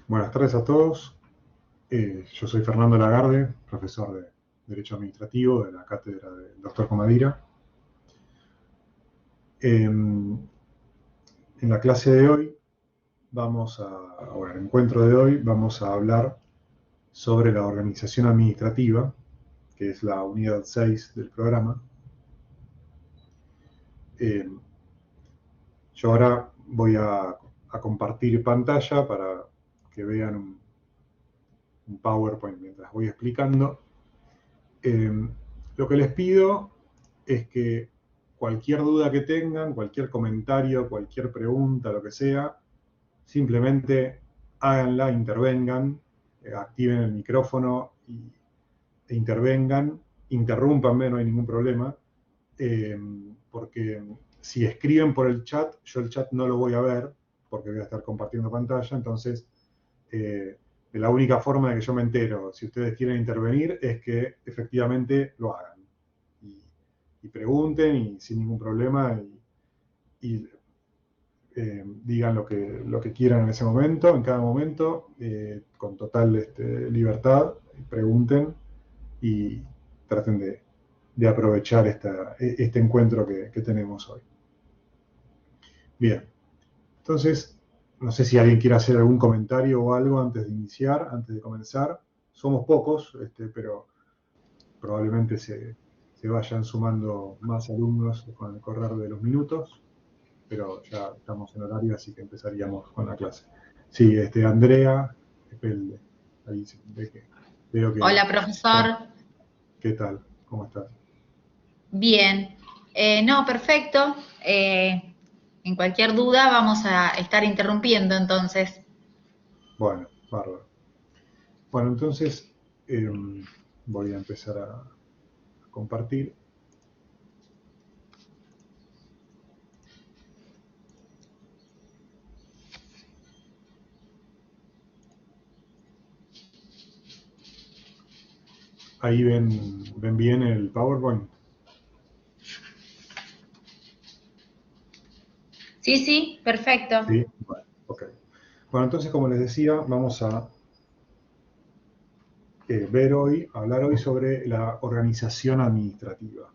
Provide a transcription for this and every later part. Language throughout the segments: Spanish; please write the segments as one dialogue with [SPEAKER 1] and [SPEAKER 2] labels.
[SPEAKER 1] Buenas tardes a todos. Yo soy Fernando Lagarde, profesor de Derecho Administrativo de la cátedra del Dr. Comadira. En la clase de hoy, en el encuentro de hoy, vamos a hablar sobre la organización administrativa, que es la unidad 6 del programa. Yo ahora voy a compartir pantalla para que vean un PowerPoint mientras voy explicando. Lo que les pido es que cualquier duda que tengan, cualquier comentario, cualquier pregunta, lo que sea, simplemente háganla, intervengan, activen el micrófono e intervengan, interrúmpanme, no hay ningún problema, porque si escriben por el chat, yo el chat no lo voy a ver, porque voy a estar compartiendo pantalla, entonces la única forma de que yo me entero si ustedes quieren intervenir es que efectivamente lo hagan. Y pregunten y sin ningún problema y digan lo que quieran en ese momento, en cada momento, con total libertad, pregunten y traten de aprovechar este encuentro que tenemos hoy. Bien, entonces, no sé si alguien quiere hacer algún comentario o algo antes de iniciar, antes de comenzar. Somos pocos, pero probablemente se vayan sumando más alumnos con el correr de los minutos, pero ya estamos en horario, así que empezaríamos con la clase. Sí, Andrea Espelde, ahí veo que...
[SPEAKER 2] Hola, profesor.
[SPEAKER 1] ¿Qué tal? ¿Cómo estás?
[SPEAKER 2] Bien. No, perfecto. En cualquier duda vamos a estar interrumpiendo, entonces.
[SPEAKER 1] Bueno, bárbaro. Bueno, entonces voy a empezar a compartir. Ahí ven bien el PowerPoint.
[SPEAKER 2] Sí, perfecto.
[SPEAKER 1] Sí, bueno, ok. Bueno, entonces, como les decía, vamos a hablar hoy sobre la organización administrativa.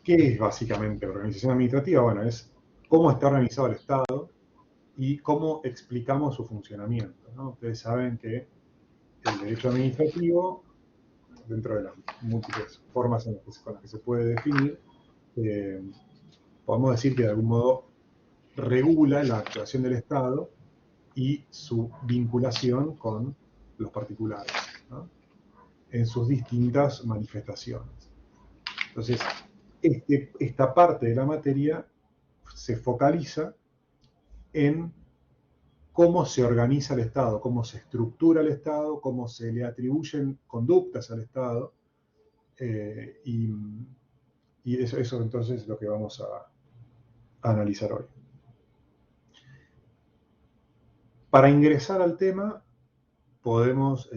[SPEAKER 1] ¿Qué es básicamente organización administrativa? Bueno, es cómo está organizado el Estado y cómo explicamos su funcionamiento, ¿no? Ustedes saben que el derecho administrativo, dentro de las múltiples formas con las que se puede definir, podemos decir que de algún modo regula la actuación del Estado y su vinculación con los particulares, ¿no? En sus distintas manifestaciones. Entonces, esta parte de la materia se focaliza en cómo se organiza el Estado, cómo se estructura el Estado, cómo se le atribuyen conductas al Estado, y eso entonces es lo que vamos a analizar hoy. Para ingresar al tema, podemos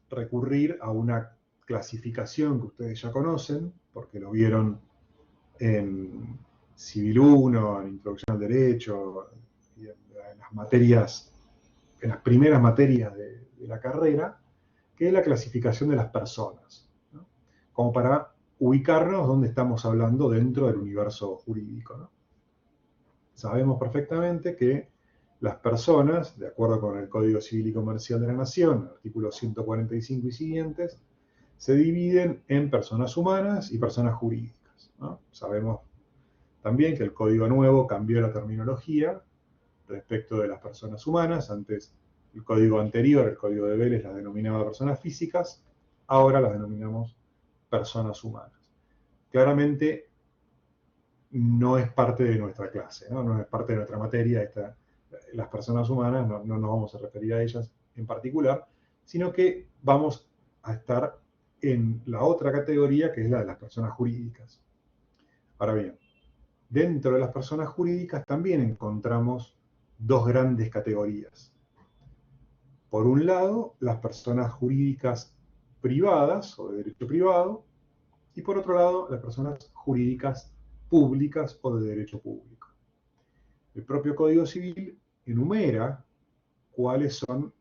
[SPEAKER 1] recurrir a una clasificación que ustedes ya conocen, porque lo vieron en Civil 1, en Introducción al Derecho, y en las materias, en las primeras materias de la carrera, que es la clasificación de las personas, ¿no? Como para ubicarnos donde estamos hablando dentro del universo jurídico, ¿no? Sabemos perfectamente que las personas, de acuerdo con el Código Civil y Comercial de la Nación, artículos 145 y siguientes, se dividen en personas humanas y personas jurídicas, ¿no? Sabemos también que el Código Nuevo cambió la terminología respecto de las personas humanas. Antes, el código anterior, el Código de Vélez, las denominaba personas físicas, ahora las denominamos personas humanas. Claramente, no es parte de nuestra clase, ¿no? No es parte de nuestra materia. Las personas humanas, no nos vamos a referir a ellas en particular, sino que vamos a estar en la otra categoría, que es la de las personas jurídicas. Ahora bien, dentro de las personas jurídicas también encontramos dos grandes categorías. Por un lado, las personas jurídicas privadas o de derecho privado, y por otro lado, las personas jurídicas públicas o de derecho público. El propio Código Civil enumera cuáles son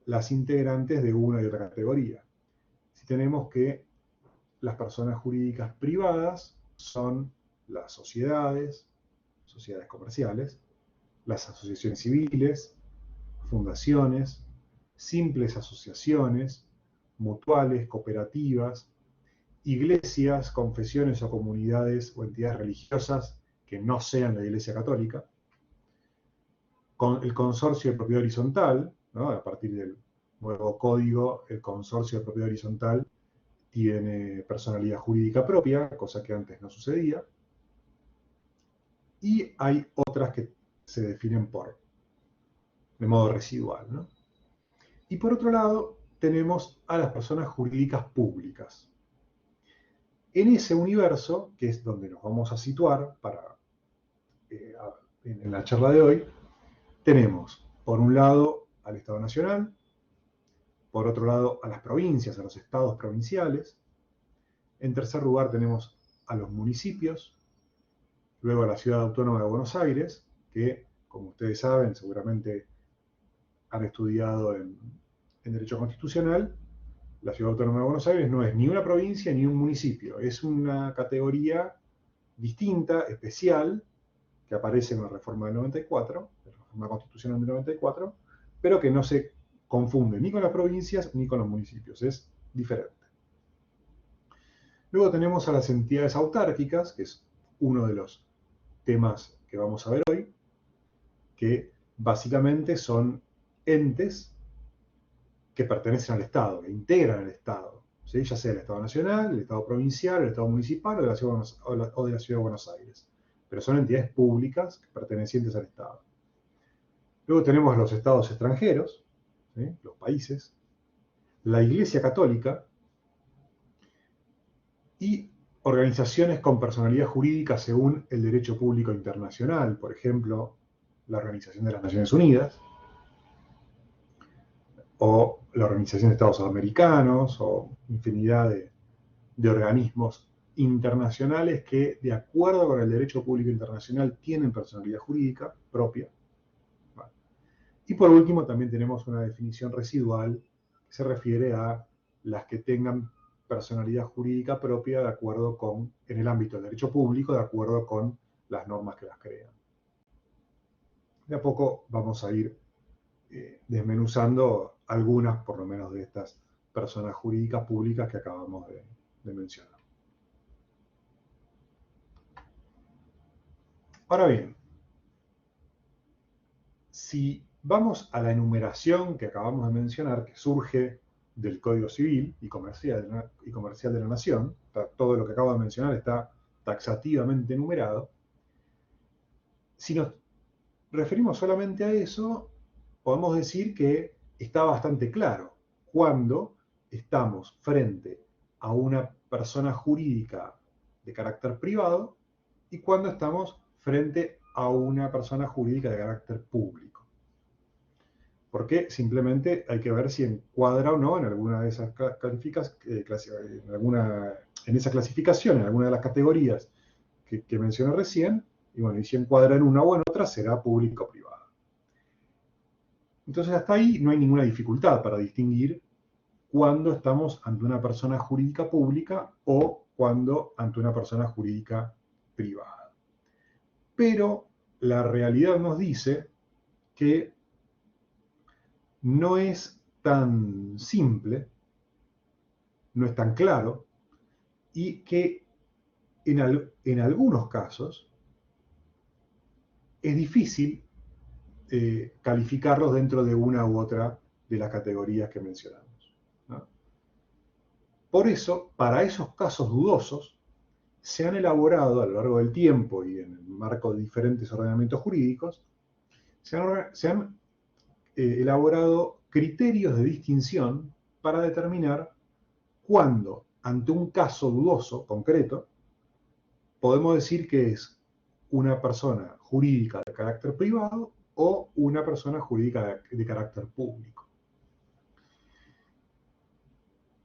[SPEAKER 1] las integrantes de una y otra categoría. Si tenemos que las personas jurídicas privadas son las sociedades comerciales, las asociaciones civiles, fundaciones, simples asociaciones, mutuales, cooperativas, iglesias, confesiones o comunidades o entidades religiosas que no sean la Iglesia Católica, con el consorcio de propiedad horizontal, ¿no? A partir del nuevo código, el consorcio de propiedad horizontal tiene personalidad jurídica propia, cosa que antes no sucedía, y hay otras que se definen de modo residual, ¿no? Y por otro lado, tenemos a las personas jurídicas públicas. En ese universo, que es donde nos vamos a situar en la charla de hoy, tenemos, por un lado, al Estado Nacional, por otro lado, a las provincias, a los estados provinciales. En tercer lugar, tenemos a los municipios, luego a la Ciudad Autónoma de Buenos Aires, que, como ustedes saben, seguramente han estudiado en Derecho Constitucional. La Ciudad Autónoma de Buenos Aires no es ni una provincia ni un municipio, es una categoría distinta, especial, que aparece en la reforma del 94, la reforma constitucional del 94, pero que no se confunde ni con las provincias ni con los municipios, es diferente. Luego tenemos a las entidades autárquicas, que es uno de los temas que vamos a ver hoy, que básicamente son entes que pertenecen al Estado, que integran el Estado, ¿sí? Ya sea el Estado Nacional, el Estado Provincial, el Estado Municipal o de la Ciudad de Buenos Aires. Pero son entidades públicas pertenecientes al Estado. Luego tenemos los estados extranjeros, ¿sí? Los países, la Iglesia Católica y organizaciones con personalidad jurídica según el derecho público internacional, por ejemplo, la Organización de las Naciones Unidas, o la Organización de Estados Americanos, o infinidad de organismos internacionales que, de acuerdo con el derecho público internacional, tienen personalidad jurídica propia. Vale. Y por último, también tenemos una definición residual que se refiere a las que tengan personalidad jurídica propia de acuerdo con, en el ámbito del derecho público, de acuerdo con las normas que las crean. De a poco vamos a ir desmenuzando algunas, por lo menos, de estas personas jurídicas públicas que acabamos de mencionar. Ahora bien, si vamos a la enumeración que acabamos de mencionar, que surge del Código Civil y Comercial de la Nación, todo lo que acabo de mencionar está taxativamente enumerado. Si nos referimos solamente a eso, podemos decir que está bastante claro cuando estamos frente a una persona jurídica de carácter privado y cuando estamos frente a una persona jurídica de carácter público. Porque simplemente hay que ver si encuadra o no en alguna de esas en esa clasificación, en alguna de las categorías que mencioné recién, y bueno, y si encuadra en una o en otra, será público o privado. Entonces, hasta ahí no hay ninguna dificultad para distinguir cuando estamos ante una persona jurídica pública o cuando ante una persona jurídica privada. Pero la realidad nos dice que no es tan simple, no es tan claro, y que en algunos casos es difícil calificarlos dentro de una u otra de las categorías que mencionamos, ¿no? Por eso, para esos casos dudosos, se han elaborado a lo largo del tiempo y en el marco de diferentes ordenamientos jurídicos, se han elaborado criterios de distinción para determinar cuándo, ante un caso dudoso concreto, podemos decir que es una persona jurídica de carácter privado o una persona jurídica de carácter público.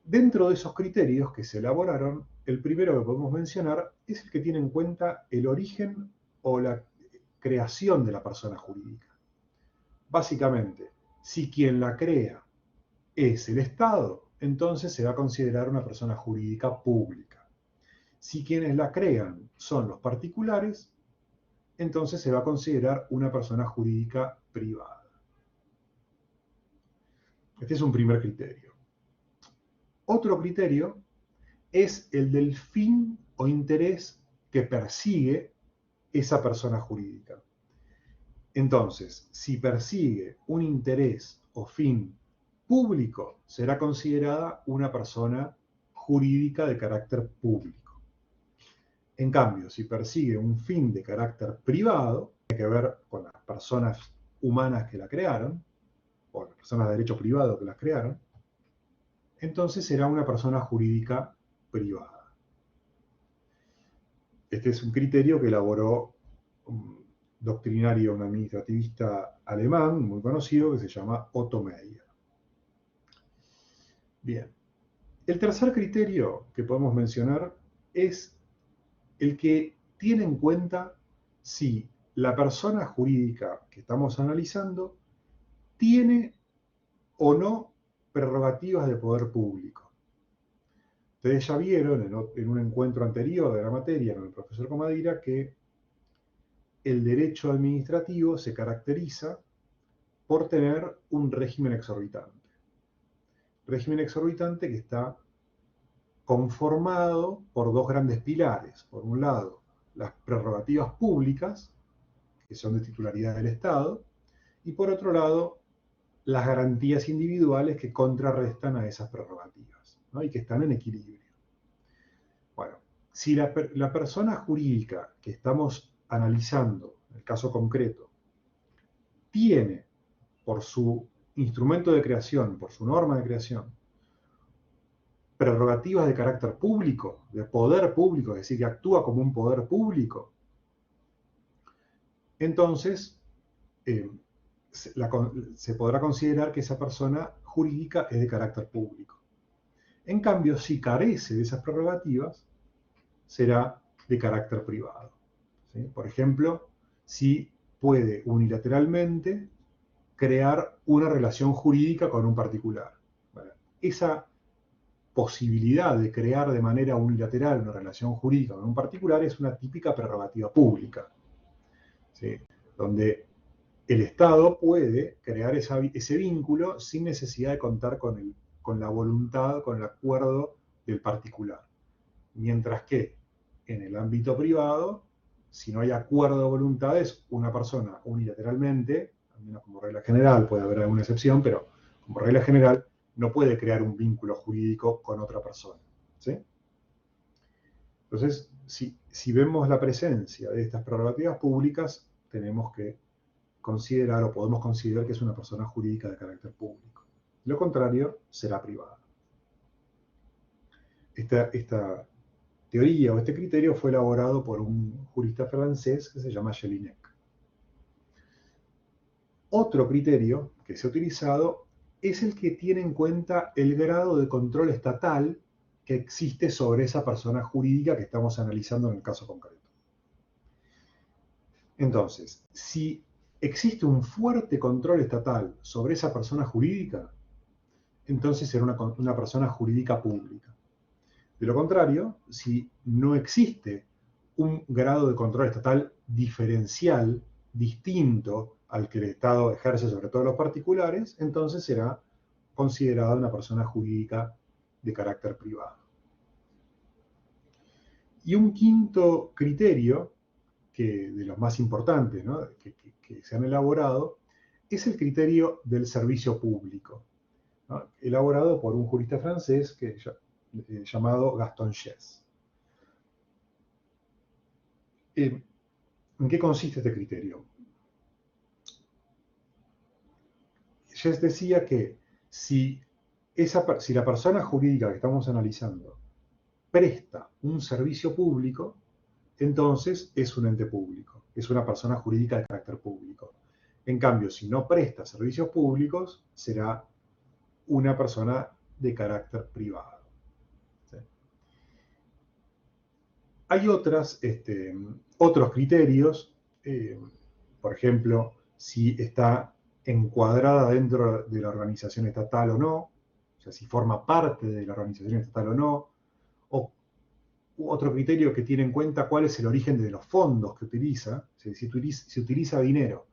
[SPEAKER 1] Dentro de esos criterios que se elaboraron, el primero que podemos mencionar es el que tiene en cuenta el origen o la creación de la persona jurídica. básicamente, si quien la crea es el Estado, entonces se va a considerar una persona jurídica pública. Si quienes la crean son los particulares, entonces se va a considerar una persona jurídica privada. Este es un primer criterio. Otro criterio es el del fin o interés que persigue esa persona jurídica. Entonces, si persigue un interés o fin público, será considerada una persona jurídica de carácter público. En cambio, si persigue un fin de carácter privado, tiene que ver con las personas humanas que la crearon, o las personas de derecho privado que las crearon, entonces será una persona jurídica privada. Este es un criterio que elaboró un doctrinario, un administrativista alemán muy conocido que se llama Otto Meyer. Bien. El tercer criterio que podemos mencionar es el que tiene en cuenta si la persona jurídica que estamos analizando tiene o no prerrogativas de poder público. Ustedes ya vieron en un encuentro anterior de la materia con el profesor Comadira que el derecho administrativo se caracteriza por tener un régimen exorbitante. Régimen exorbitante que está conformado por dos grandes pilares. Por un lado, las prerrogativas públicas, que son de titularidad del Estado, y por otro lado, las garantías individuales que contrarrestan a esas prerrogativas, ¿no? Y que están en equilibrio. Bueno, si la persona jurídica que estamos analizando, en el caso concreto, tiene por su instrumento de creación, por su norma de creación, prerrogativas de carácter público, de poder público, es decir, que actúa como un poder público, entonces se podrá considerar que esa persona jurídica es de carácter público. En cambio, si carece de esas prerrogativas, será de carácter privado. ¿Sí? Por ejemplo, si puede unilateralmente crear una relación jurídica con un particular. Bueno, esa posibilidad de crear de manera unilateral una relación jurídica con un particular es una típica prerrogativa pública, ¿sí? Donde el Estado puede crear ese vínculo sin necesidad de contar con la voluntad, con el acuerdo del particular. Mientras que en el ámbito privado, si no hay acuerdo de voluntades, una persona unilateralmente, al menos como regla general, puede haber alguna excepción, pero como regla general, no puede crear un vínculo jurídico con otra persona. ¿Sí? Entonces, si vemos la presencia de estas prerrogativas públicas, tenemos que considerar o podemos considerar que es una persona jurídica de carácter público. Lo contrario será privada. Esta teoría o este criterio fue elaborado por un jurista francés que se llama Jelinek. Otro criterio que se ha utilizado es el que tiene en cuenta el grado de control estatal que existe sobre esa persona jurídica que estamos analizando en el caso concreto. Entonces, si existe un fuerte control estatal sobre esa persona jurídica, entonces será una persona jurídica pública. De lo contrario, si no existe un grado de control estatal diferencial, distinto al que el Estado ejerce sobre todos los particulares, entonces será considerada una persona jurídica de carácter privado. Y un quinto criterio, que de los más importantes, ¿no? que se han elaborado, es el criterio del servicio público, ¿no? Elaborado por un jurista francés llamado Gaston Chess. ¿En qué consiste este criterio? Chess decía que si la persona jurídica que estamos analizando presta un servicio público, entonces es un ente público, es una persona jurídica de carácter público. En cambio, si no presta servicios públicos, será una persona de carácter privado. ¿Sí? Hay otros criterios, por ejemplo, si está encuadrada dentro de la organización estatal o no, o sea, si forma parte de la organización estatal o no, o otro criterio que tiene en cuenta cuál es el origen de los fondos que utiliza, si utiliza dinero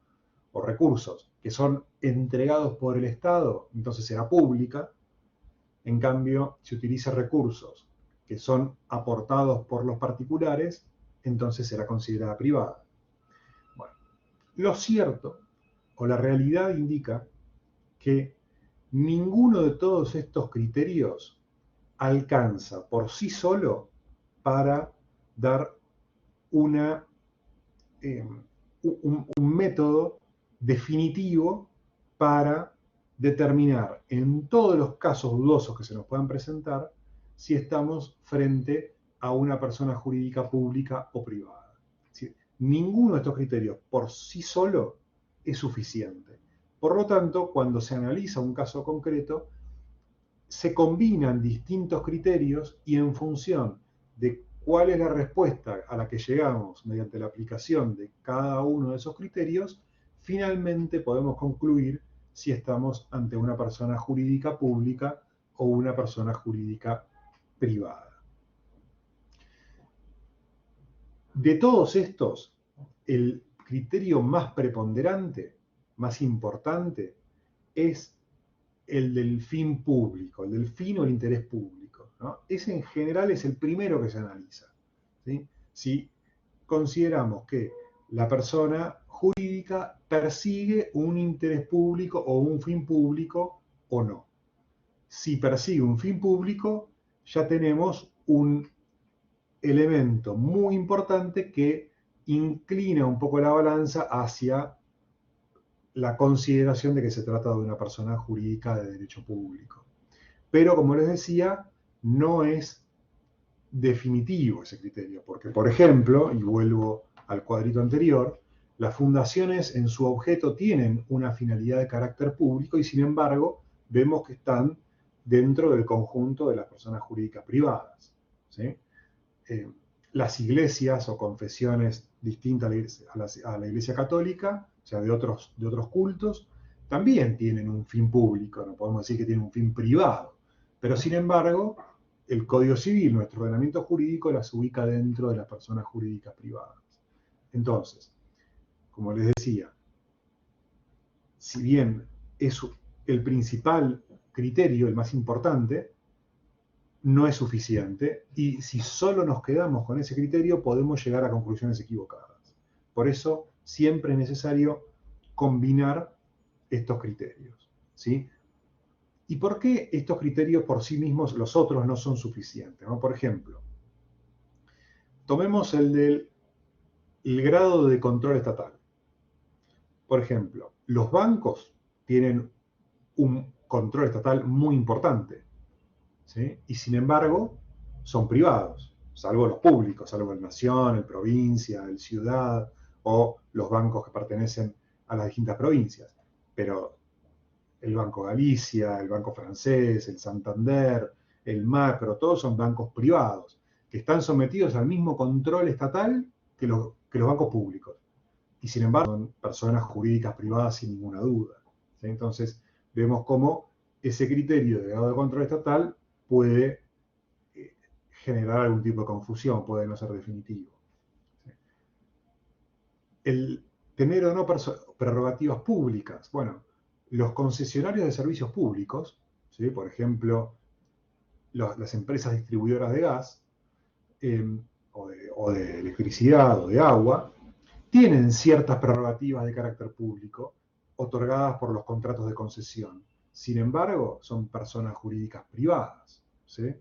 [SPEAKER 1] o recursos que son entregados por el Estado, entonces será pública. En cambio, si utiliza recursos que son aportados por los particulares, entonces será considerada privada. Bueno, lo cierto o la realidad indica que ninguno de todos estos criterios alcanza por sí solo para dar una, un método definitivo para determinar en todos los casos dudosos que se nos puedan presentar si estamos frente a una persona jurídica pública o privada. ¿Sí? Ninguno de estos criterios por sí solo es suficiente. Por lo tanto, cuando se analiza un caso concreto, se combinan distintos criterios y en función de cuál es la respuesta a la que llegamos mediante la aplicación de cada uno de esos criterios, finalmente podemos concluir si estamos ante una persona jurídica pública o una persona jurídica privada. De todos estos, el criterio más preponderante, más importante, es el del fin público, el del fin o el interés público, ¿no? Ese en general es el primero que se analiza, ¿sí? Si consideramos que la persona jurídica persigue un interés público o un fin público o no. Si persigue un fin público, ya tenemos un elemento muy importante que inclina un poco la balanza hacia la consideración de que se trata de una persona jurídica de derecho público. Pero, como les decía, no es definitivo ese criterio, porque, por ejemplo, y vuelvo al cuadrito anterior, las fundaciones en su objeto tienen una finalidad de carácter público y, sin embargo, vemos que están dentro del conjunto de las personas jurídicas privadas, ¿sí? Las iglesias o confesiones distintas a la Iglesia Católica, o sea, de otros cultos, también tienen un fin público, no podemos decir que tienen un fin privado, pero sin embargo, el Código Civil, nuestro ordenamiento jurídico, las ubica dentro de las personas jurídicas privadas. Entonces, como les decía, si bien es el principal criterio, el más importante, no es suficiente y si solo nos quedamos con ese criterio podemos llegar a conclusiones equivocadas. Por eso siempre es necesario combinar estos criterios, ¿sí? ¿Y por qué estos criterios por sí mismos, los otros, no son suficientes, ¿no? Por ejemplo, tomemos el grado de control estatal. Por ejemplo, los bancos tienen un control estatal muy importante, ¿sí? Y sin embargo, son privados, salvo los públicos, salvo el Nación, el Provincia, el Ciudad o los bancos que pertenecen a las distintas provincias. Pero el Banco Galicia, el Banco Francés, el Santander, el Macro, todos son bancos privados que están sometidos al mismo control estatal que los bancos públicos. Y sin embargo, son personas jurídicas privadas sin ninguna duda, ¿sí? Entonces, vemos cómo ese criterio de grado de control estatal puede generar algún tipo de confusión, puede no ser definitivo. ¿Sí? El tener o no prerrogativas públicas. Bueno, los concesionarios de servicios públicos, ¿sí? Por ejemplo, las empresas distribuidoras de gas, o de electricidad o de agua, tienen ciertas prerrogativas de carácter público otorgadas por los contratos de concesión. Sin embargo, son personas jurídicas privadas, ¿sí?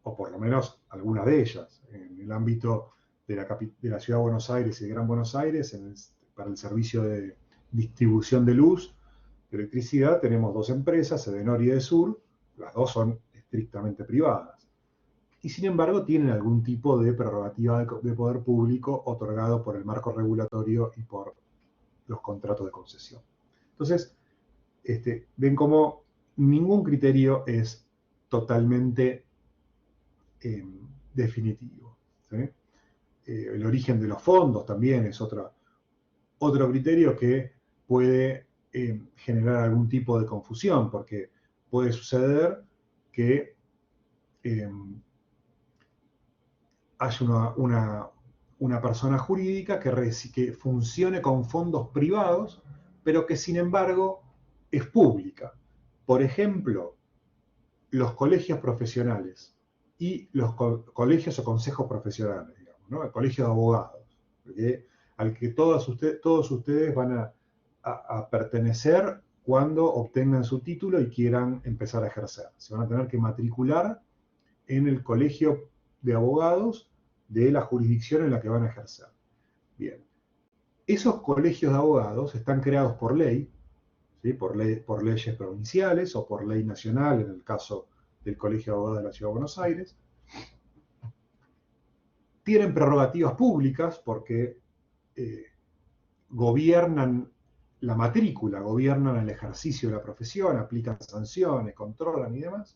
[SPEAKER 1] O por lo menos algunas de ellas. En el ámbito de la Ciudad de Buenos Aires y de Gran Buenos Aires, para el servicio de distribución de luz, de electricidad, tenemos dos empresas, Edenor y Edesur, las dos son estrictamente privadas. Y sin embargo tienen algún tipo de prerrogativa de poder público otorgado por el marco regulatorio y por los contratos de concesión. Entonces, ven cómo ningún criterio es totalmente definitivo, ¿sí? El origen de los fondos también es otro criterio que puede generar algún tipo de confusión, porque puede suceder que haya una persona jurídica que funcione con fondos privados, pero que sin embargo es pública. Por ejemplo, los colegios profesionales y los colegios o consejos profesionales, digamos, ¿no? El colegio de abogados, al que todos ustedes van a pertenecer cuando obtengan su título y quieran empezar a ejercer. Se van a tener que matricular en el colegio de abogados de la jurisdicción en la que van a ejercer. Bien. Esos colegios de abogados están creados por ley, ¿sí? por leyes provinciales o por ley nacional, en el caso del Colegio de Abogados de la Ciudad de Buenos Aires. Tienen prerrogativas públicas porque gobiernan la matrícula, gobiernan el ejercicio de la profesión, aplican sanciones, controlan y demás.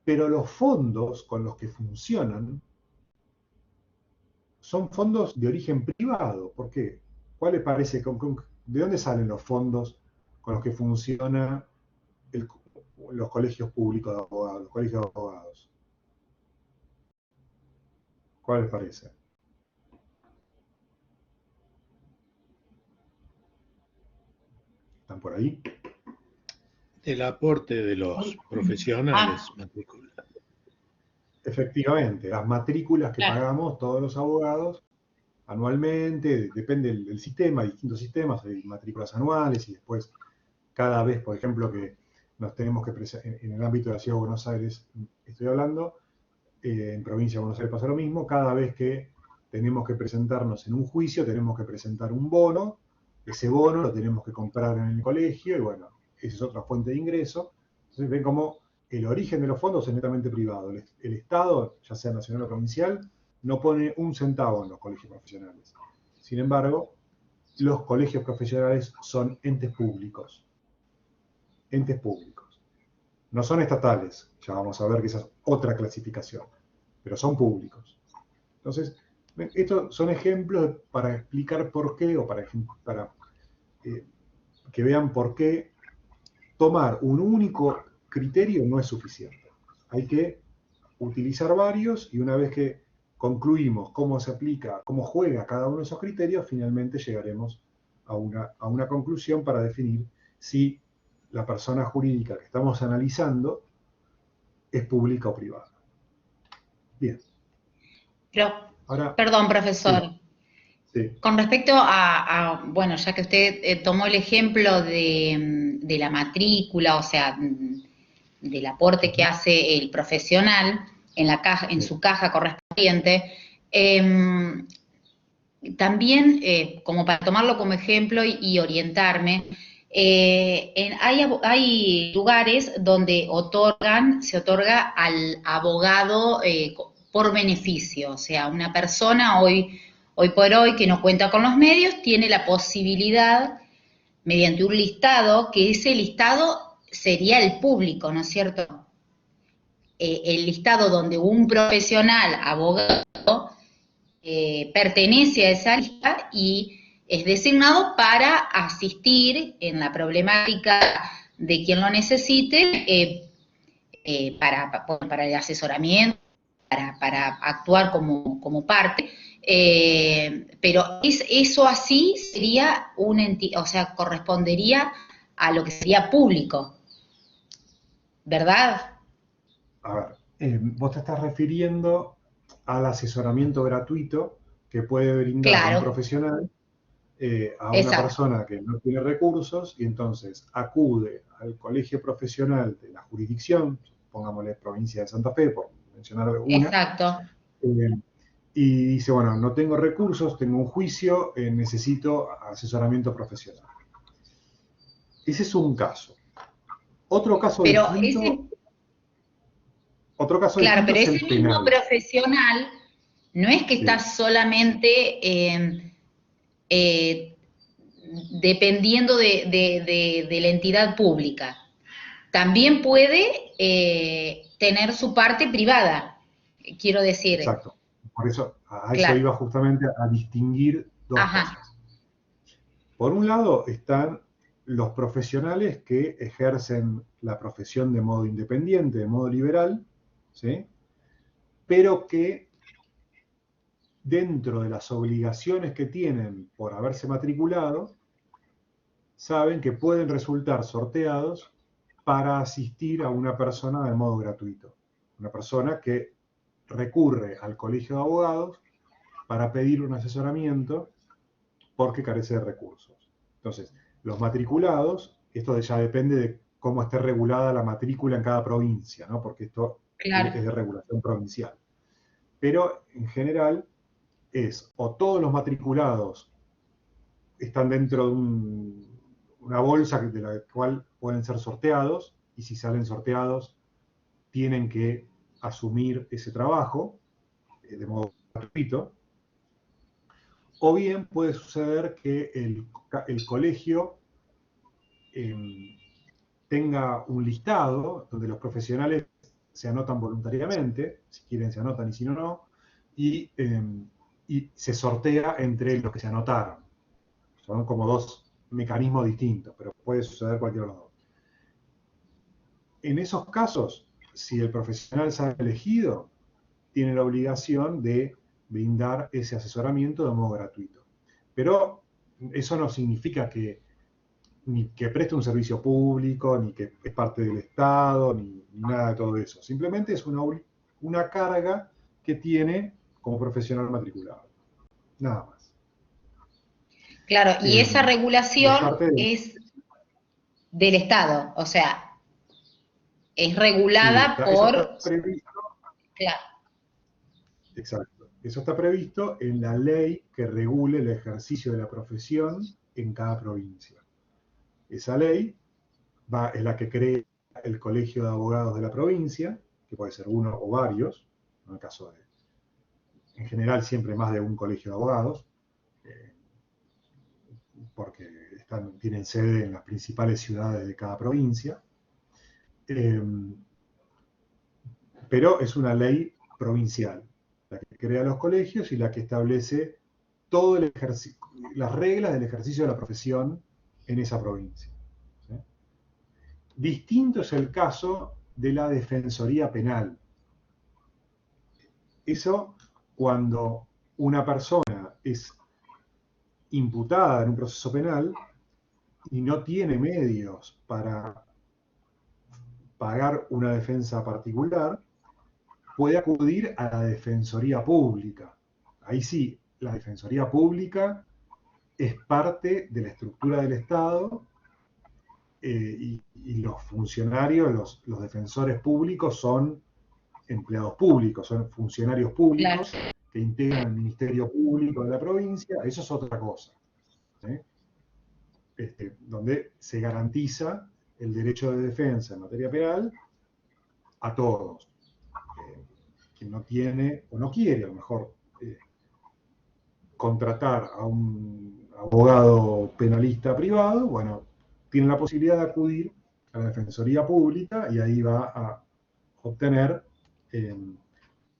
[SPEAKER 1] Pero los fondos con los que funcionan son fondos de origen privado. ¿Por qué? ¿Cuál le parece? ¿De dónde salen los fondos con los que funcionan los colegios públicos de abogados, los colegios de abogados? ¿Cuál les parece? ¿Están por ahí?
[SPEAKER 3] El aporte de los profesionales matriculados.
[SPEAKER 1] Efectivamente, las matrículas que pagamos todos los abogados anualmente, depende del sistema, hay distintos sistemas, hay matrículas anuales y después cada vez, por ejemplo, que nos tenemos que presentar, en el ámbito de la Ciudad de Buenos Aires estoy hablando, en Provincia de Buenos Aires pasa lo mismo, cada vez que tenemos que presentarnos en un juicio, tenemos que presentar un bono, ese bono lo tenemos que comprar en el colegio y bueno, esa es otra fuente de ingreso. Entonces ven cómo el origen de los fondos es netamente privado. El Estado, ya sea nacional o provincial, no pone un centavo en los colegios profesionales. Sin embargo, los colegios profesionales son entes públicos. Entes públicos. No son estatales, ya vamos a ver que esa es otra clasificación, pero son públicos. Entonces, estos son ejemplos para explicar por qué, o para que vean por qué tomar un único criterio no es suficiente. Hay que utilizar varios y una vez que concluimos cómo se aplica, cómo juega cada uno de esos criterios, finalmente llegaremos a una conclusión para definir si la persona jurídica que estamos analizando es pública o privada. Bien.
[SPEAKER 2] Pero,
[SPEAKER 1] ahora,
[SPEAKER 2] perdón, profesor.
[SPEAKER 1] Sí.
[SPEAKER 2] Con respecto bueno, ya que usted tomó el ejemplo de la matrícula, o sea, del aporte que hace el profesional en la caja, en su caja correspondiente, también, como para tomarlo como ejemplo y orientarme, hay lugares donde se otorga al abogado por beneficio, o sea, una persona hoy por hoy que no cuenta con los medios tiene la posibilidad, mediante un listado, que ese listado sería el público, ¿no es cierto? El listado donde un profesional abogado pertenece a esa lista y es designado para asistir en la problemática de quien lo necesite, para el asesoramiento, para actuar como parte, pero eso así sería o sea, correspondería a lo que sería público, ¿verdad?
[SPEAKER 1] A ver, vos te estás refiriendo al asesoramiento gratuito que puede brindar un profesional a una persona que no tiene recursos y entonces acude al colegio profesional de la jurisdicción, pongámosle provincia de Santa Fe, por mencionar una.
[SPEAKER 2] Exacto.
[SPEAKER 1] Y dice, bueno, no tengo recursos, tengo un juicio, necesito asesoramiento profesional. Ese es un caso. Otro caso distinto... Otro caso
[SPEAKER 2] claro, pero
[SPEAKER 1] es
[SPEAKER 2] ese mismo profesional no es que está solamente dependiendo de la entidad pública. También puede tener su parte privada, quiero decir.
[SPEAKER 1] Exacto. Por eso, a eso iba justamente a distinguir dos cosas. Por un lado están los profesionales que ejercen la profesión de modo independiente, de modo liberal, ¿sí? Pero que dentro de las obligaciones que tienen por haberse matriculado, saben que pueden resultar sorteados para asistir a una persona de modo gratuito. Una persona que recurre al colegio de abogados para pedir un asesoramiento porque carece de recursos. Entonces, los matriculados, esto ya depende de cómo esté regulada la matrícula en cada provincia, ¿no? Porque esto
[SPEAKER 2] Claro,
[SPEAKER 1] es de regulación provincial. Pero en general es o todos los matriculados están dentro de una bolsa de la cual pueden ser sorteados, y si salen sorteados tienen que asumir ese trabajo de modo gratuito, o bien puede suceder que el colegio tenga un listado donde los profesionales se anotan voluntariamente, si quieren se anotan y si no, no, y, y se sortea entre los que se anotaron. Son como dos mecanismos distintos, pero puede suceder cualquiera de los dos. En esos casos, si el profesional se ha elegido, tiene la obligación de brindar ese asesoramiento de modo gratuito. Pero eso no significa que ni que preste un servicio público, ni que es parte del Estado, ni nada de todo eso. Simplemente es una carga que tiene como profesional matriculado. Nada más.
[SPEAKER 2] claro, y esa
[SPEAKER 1] Y es
[SPEAKER 2] regulación
[SPEAKER 1] parte de...
[SPEAKER 2] es del Estado, o sea, es
[SPEAKER 1] Sí,
[SPEAKER 2] regulada
[SPEAKER 1] eso
[SPEAKER 2] por...
[SPEAKER 1] está previsto.
[SPEAKER 2] Claro,
[SPEAKER 1] Exacto. Eso está previsto en la ley que regule el ejercicio de la profesión en cada provincia. Esa ley es la que crea el Colegio de Abogados de la provincia, que puede ser uno o varios, en el caso de, en general, siempre más de un colegio de abogados, eh, porque tienen sede en las principales ciudades de cada provincia. Eh, pero es una ley provincial, la que crea los colegios y la que establece todo las reglas del ejercicio de la profesión en esa provincia. ¿Sí? Distinto es el caso de la defensoría penal. Eso cuando una persona es imputada en un proceso penal y no tiene medios para pagar una defensa particular, puede acudir a la defensoría pública. Ahí sí, la defensoría pública es parte de la estructura del Estado, y los funcionarios, los defensores públicos son empleados públicos, son funcionarios
[SPEAKER 2] claro.
[SPEAKER 1] públicos que integran el Ministerio Público de la provincia. Eso es otra cosa, ¿sí? Donde se garantiza el derecho de defensa en materia penal a todos. Quien no tiene o no quiere, a lo mejor, contratar a un abogado penalista privado, bueno, tiene la posibilidad de acudir a la Defensoría Pública y ahí va a obtener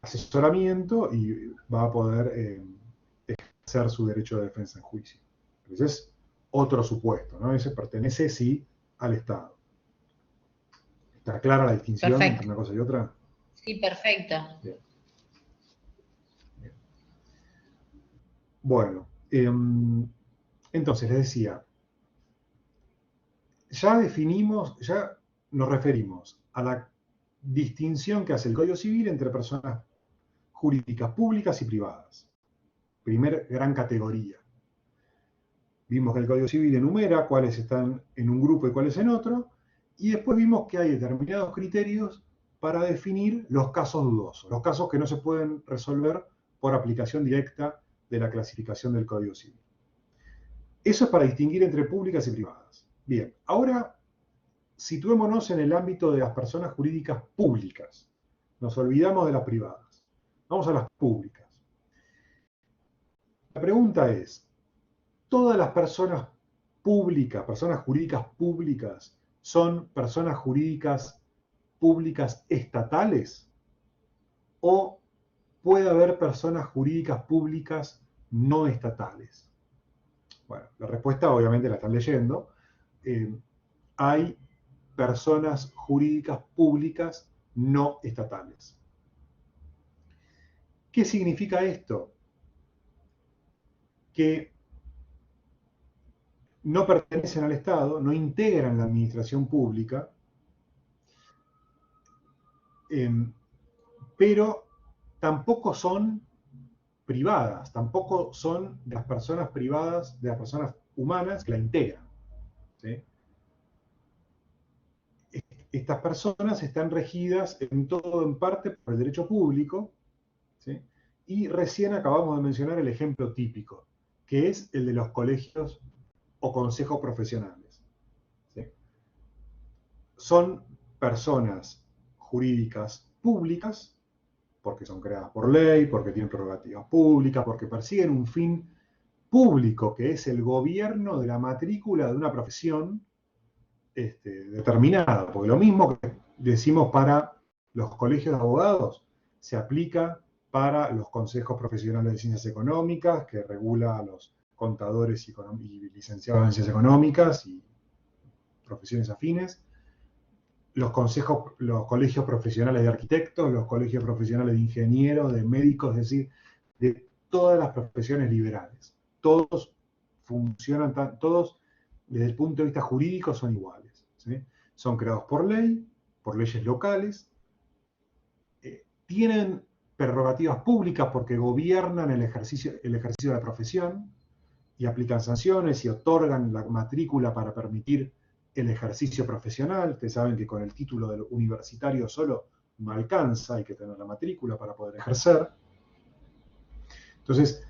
[SPEAKER 1] asesoramiento y va a poder ejercer su derecho de defensa en juicio. Ese es otro supuesto, ¿no? Ese pertenece, sí, al Estado. ¿Está clara la distinción
[SPEAKER 2] Perfecto.
[SPEAKER 1] entre una cosa y otra?
[SPEAKER 2] Sí, perfecto.
[SPEAKER 1] Bien. Bien. Bueno, entonces les decía, ya definimos, ya nos referimos a la distinción que hace el Código Civil entre personas jurídicas públicas y privadas. Primer gran categoría. Vimos que el Código Civil enumera cuáles están en un grupo y cuáles en otro, y después vimos que hay determinados criterios para definir los casos dudosos, los casos que no se pueden resolver por aplicación directa de la clasificación del Código Civil. Eso es para distinguir entre públicas y privadas. Bien, ahora situémonos en el ámbito de las personas jurídicas públicas. Nos olvidamos de las privadas. Vamos a las públicas. La pregunta es, ¿todas las personas públicas, personas jurídicas públicas, son personas jurídicas públicas estatales? ¿O puede haber personas jurídicas públicas no estatales? Bueno, la respuesta obviamente la están leyendo. Hay personas jurídicas públicas no estatales. ¿Qué significa esto? Que no pertenecen al Estado, no integran la administración pública, pero tampoco son privadas, tampoco son de las personas privadas, de las personas humanas que la integran, ¿sí? Estas personas están regidas en todo en parte por el derecho público, ¿sí? Y recién acabamos de mencionar el ejemplo típico, que es el de los colegios o consejos profesionales, ¿sí? Son personas jurídicas públicas, porque son creadas por ley, porque tienen prerrogativas públicas, porque persiguen un fin público, que es el gobierno de la matrícula de una profesión determinada. Porque lo mismo que decimos para los colegios de abogados, se aplica para los consejos profesionales de ciencias económicas, que regula a los contadores y licenciados en ciencias económicas y profesiones afines, los colegios profesionales de arquitectos, los colegios profesionales de ingenieros, de médicos, es decir, de todas las profesiones liberales. Todos funcionan, todos desde el punto de vista jurídico son iguales, ¿sí? Son creados por ley, por leyes locales, tienen prerrogativas públicas porque gobiernan el ejercicio de la profesión y aplican sanciones y otorgan la matrícula para permitir el ejercicio profesional. Ustedes saben que con el título del universitario solo no alcanza, hay que tener la matrícula para poder ejercer. Entonces,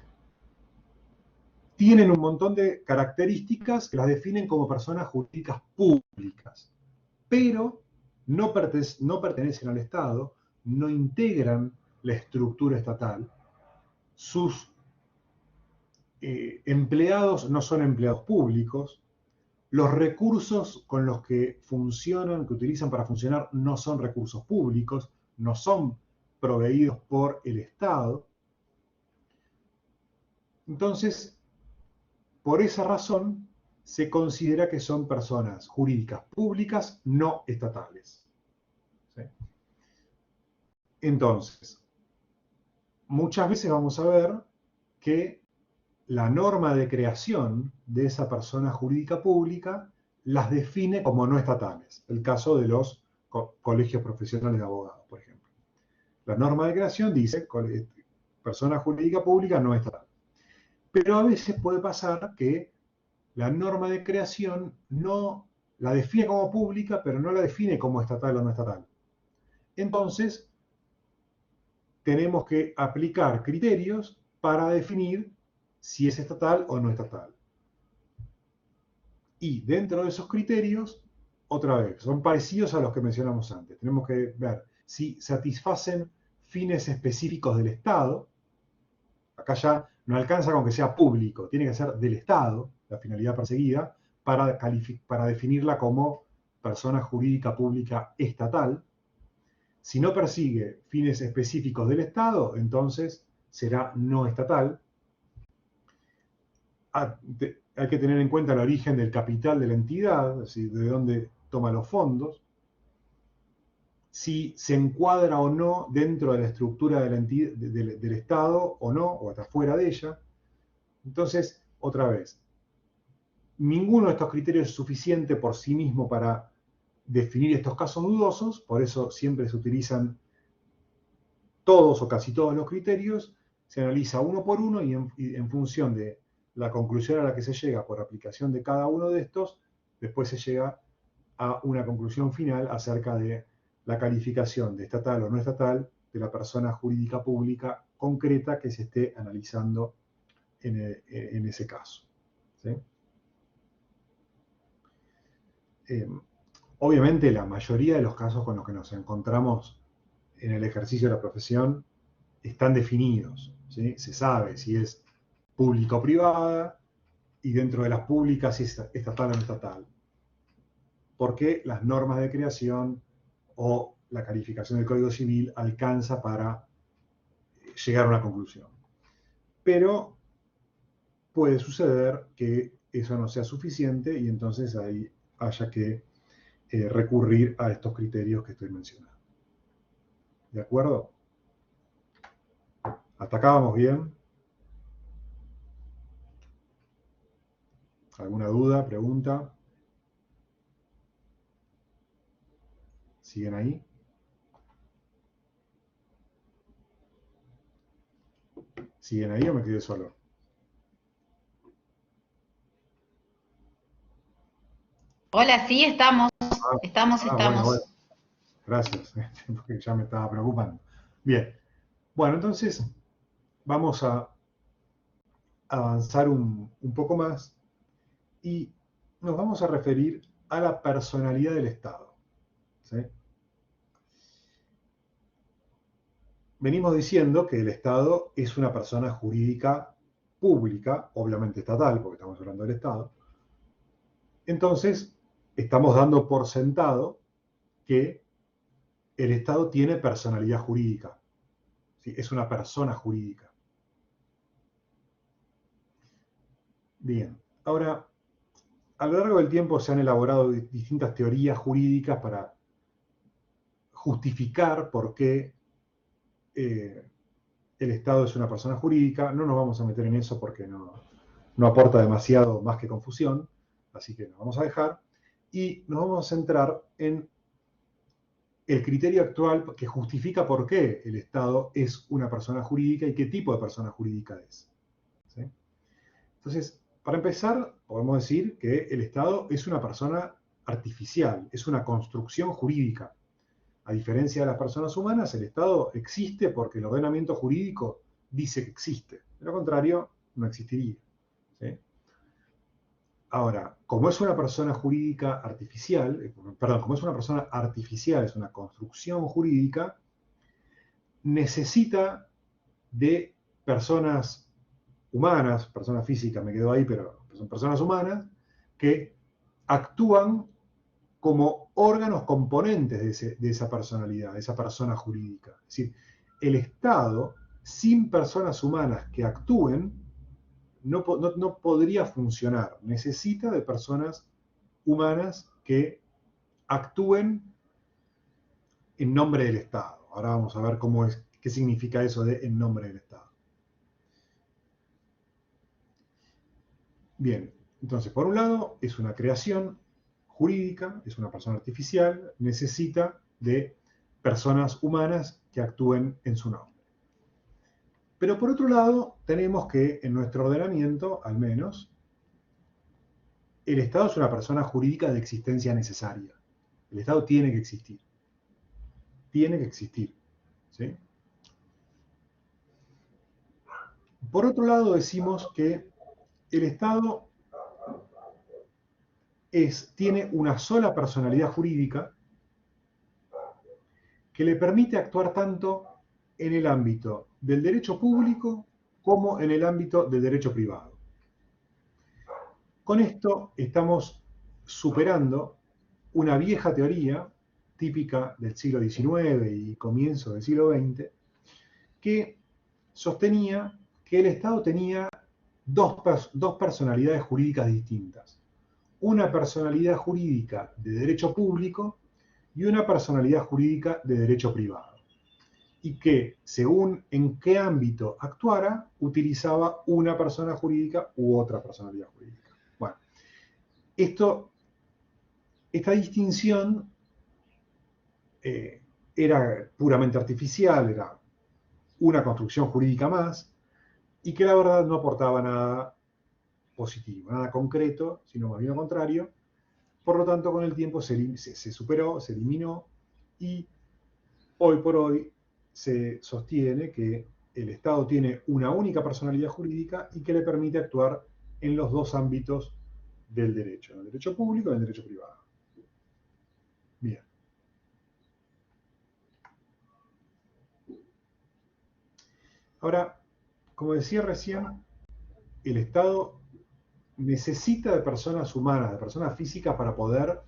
[SPEAKER 1] tienen un montón de características que las definen como personas jurídicas públicas, pero no pertenecen al Estado, no integran la estructura estatal, sus empleados no son empleados públicos, los recursos con los que funcionan, que utilizan para funcionar, no son recursos públicos, no son proveídos por el Estado. Entonces, por esa razón, se considera que son personas jurídicas públicas no estatales, ¿sí? Entonces, muchas veces vamos a ver que la norma de creación de esa persona jurídica pública las define como no estatales. El caso de los colegios profesionales de abogados, por ejemplo. La norma de creación dice persona jurídica pública no estatal. Pero a veces puede pasar que la norma de creación no la define como pública, pero no la define como estatal o no estatal. Entonces, tenemos que aplicar criterios para definir si es estatal o no estatal. Y dentro de esos criterios, otra vez, son parecidos a los que mencionamos antes. Tenemos que ver si satisfacen fines específicos del Estado. Acá ya no alcanza con que sea público, tiene que ser del Estado, la finalidad perseguida, para definirla como persona jurídica pública estatal. Si no persigue fines específicos del Estado, entonces será no estatal. Hay que tener en cuenta el origen del capital de la entidad, es decir, de dónde toma los fondos, si se encuadra o no dentro de la estructura de la entidad, del Estado o no, o hasta fuera de ella. Entonces, otra vez, ninguno de estos criterios es suficiente por sí mismo para definir estos casos dudosos, por eso siempre se utilizan todos o casi todos los criterios, se analiza uno por uno y en función de la conclusión a la que se llega por aplicación de cada uno de estos, después se llega a una conclusión final acerca de la calificación de estatal o no estatal de la persona jurídica pública concreta que se esté analizando en ese caso, ¿sí? Obviamente la mayoría de los casos con los que nos encontramos en el ejercicio de la profesión están definidos, ¿sí? Se sabe si es pública o privada, y dentro de las públicas si es estatal o no estatal. Porque las normas de creación o la calificación del Código Civil alcanza para llegar a una conclusión. Pero puede suceder que eso no sea suficiente y entonces ahí haya que recurrir a estos criterios que estoy mencionando. ¿De acuerdo? ¿Hasta acá vamos bien? ¿Alguna duda, pregunta? ¿Siguen ahí? ¿Siguen ahí o me quedé solo?
[SPEAKER 2] Hola, sí, estamos.
[SPEAKER 1] Bueno. Gracias, porque ya me estaba preocupando. Bien. Bueno, entonces vamos a avanzar un poco más y nos vamos a referir a la personalidad del Estado. ¿Sí? Venimos diciendo que el Estado es una persona jurídica pública, obviamente estatal, porque estamos hablando del Estado. Entonces, estamos dando por sentado que el Estado tiene personalidad jurídica. ¿Sí? Es una persona jurídica. Bien, ahora, a lo largo del tiempo se han elaborado distintas teorías jurídicas para justificar por qué el Estado es una persona jurídica. No nos vamos a meter en eso porque no aporta demasiado más que confusión, así que nos vamos a dejar. Y nos vamos a centrar en el criterio actual que justifica por qué el Estado es una persona jurídica y qué tipo de persona jurídica es. ¿Sí? Entonces, para empezar, podemos decir que el Estado es una persona artificial, es una construcción jurídica. A diferencia de las personas humanas, el Estado existe porque el ordenamiento jurídico dice que existe. De lo contrario, no existiría. ¿Sí? Ahora, como es una persona jurídica artificial, como es una persona artificial, es una construcción jurídica, necesita de personas humanas, personas físicas, me quedo ahí, pero son personas humanas, que actúan como órganos componentes de esa personalidad, de esa persona jurídica. Es decir, el Estado, sin personas humanas que actúen, no podría funcionar. Necesita de personas humanas que actúen en nombre del Estado. Ahora vamos a ver qué significa eso de en nombre del Estado. Bien, entonces, por un lado, es una creación jurídica, es una persona artificial, necesita de personas humanas que actúen en su nombre. Pero por otro lado, tenemos que en nuestro ordenamiento, al menos, el Estado es una persona jurídica de existencia necesaria. El Estado tiene que existir. Tiene que existir. ¿Sí? Por otro lado, decimos que el Estado tiene una sola personalidad jurídica que le permite actuar tanto en el ámbito del derecho público como en el ámbito del derecho privado. Con esto estamos superando una vieja teoría típica del siglo XIX y comienzo del siglo XX que sostenía que el Estado tenía dos personalidades jurídicas distintas. Una personalidad jurídica de derecho público y una personalidad jurídica de derecho privado. Y que, según en qué ámbito actuara, utilizaba una persona jurídica u otra personalidad jurídica. Bueno, esta distinción era puramente artificial, era una construcción jurídica más, y que la verdad no aportaba nada positivo, nada concreto, sino más bien lo contrario. Por lo tanto, con el tiempo se superó, se eliminó, y hoy por hoy se sostiene que el Estado tiene una única personalidad jurídica y que le permite actuar en los dos ámbitos del derecho, en el derecho público y en el derecho privado. Bien. Ahora, como decía recién, el Estado necesita de personas humanas, de personas físicas para poder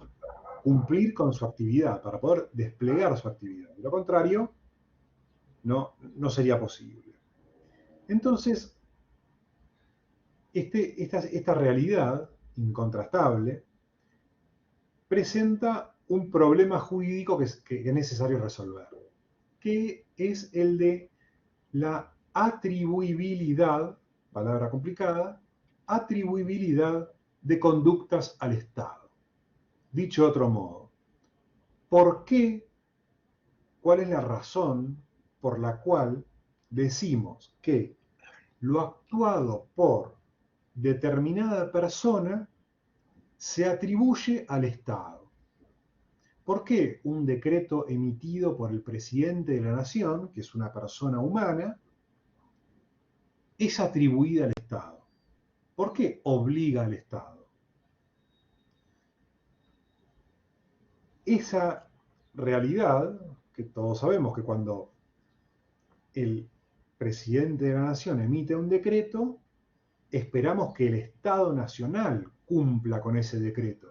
[SPEAKER 1] cumplir con su actividad, para poder desplegar su actividad. De lo contrario, no sería posible. Entonces, esta realidad incontrastable, presenta un problema jurídico que es necesario resolver, que es el de la atribuibilidad, palabra complicada, atribuibilidad de conductas al Estado. Dicho de otro modo, ¿por qué? ¿Cuál es la razón por la cual decimos que lo actuado por determinada persona se atribuye al Estado? ¿Por qué un decreto emitido por el presidente de la nación, que es una persona humana, es atribuida al Estado? ¿Por qué obliga al Estado? Esa realidad, que todos sabemos que cuando el presidente de la nación emite un decreto, esperamos que el Estado Nacional cumpla con ese decreto.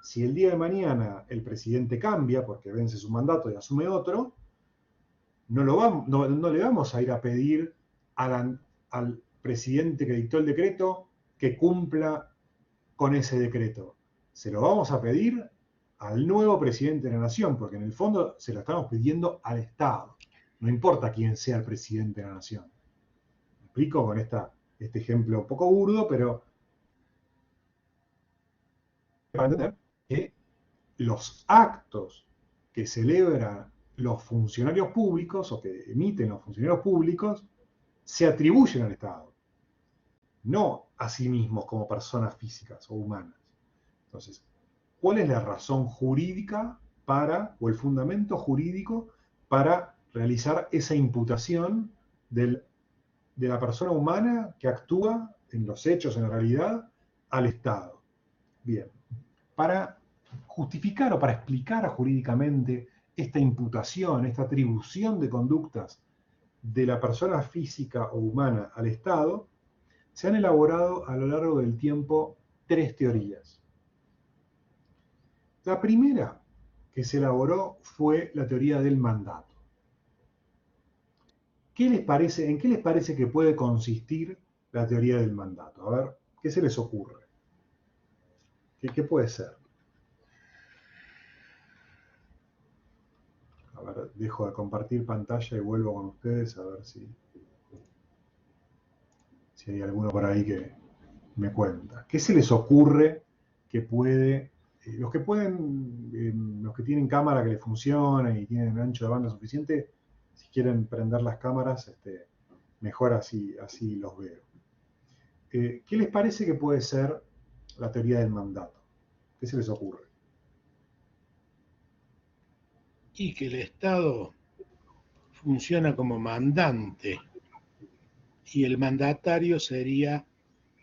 [SPEAKER 1] Si el día de mañana el presidente cambia porque vence su mandato y asume otro, no le vamos a ir a pedir al presidente que dictó el decreto que cumpla con ese decreto. Se lo vamos a pedir al nuevo presidente de la nación, porque en el fondo se lo estamos pidiendo al Estado. No importa quién sea el presidente de la nación. ¿Me explico con este ejemplo un poco burdo, pero para entender que los actos que celebran los funcionarios públicos o que emiten los funcionarios públicos se atribuyen al Estado, no a sí mismos como personas físicas o humanas. Entonces, ¿cuál es la razón jurídica o el fundamento jurídico para realizar esa imputación de la persona humana que actúa en los hechos, en la realidad, al Estado? Bien, para justificar o para explicar jurídicamente esta imputación, esta atribución de conductas de la persona física o humana al Estado, se han elaborado a lo largo del tiempo 3 teorías. La primera que se elaboró fue la teoría del mandato. ¿En qué les parece que puede consistir la teoría del mandato? A ver, ¿qué se les ocurre? ¿Qué puede ser? A ver, dejo de compartir pantalla y vuelvo con ustedes a ver si hay alguno por ahí que me cuenta. ¿Qué se les ocurre que puede... los que tienen cámara que les funciona y tienen ancho de banda suficiente, si quieren prender las cámaras, mejor así los veo. ¿Qué les parece que puede ser la teoría del mandato? ¿Qué se les ocurre?
[SPEAKER 3] Y que el Estado funciona como mandante y el mandatario sería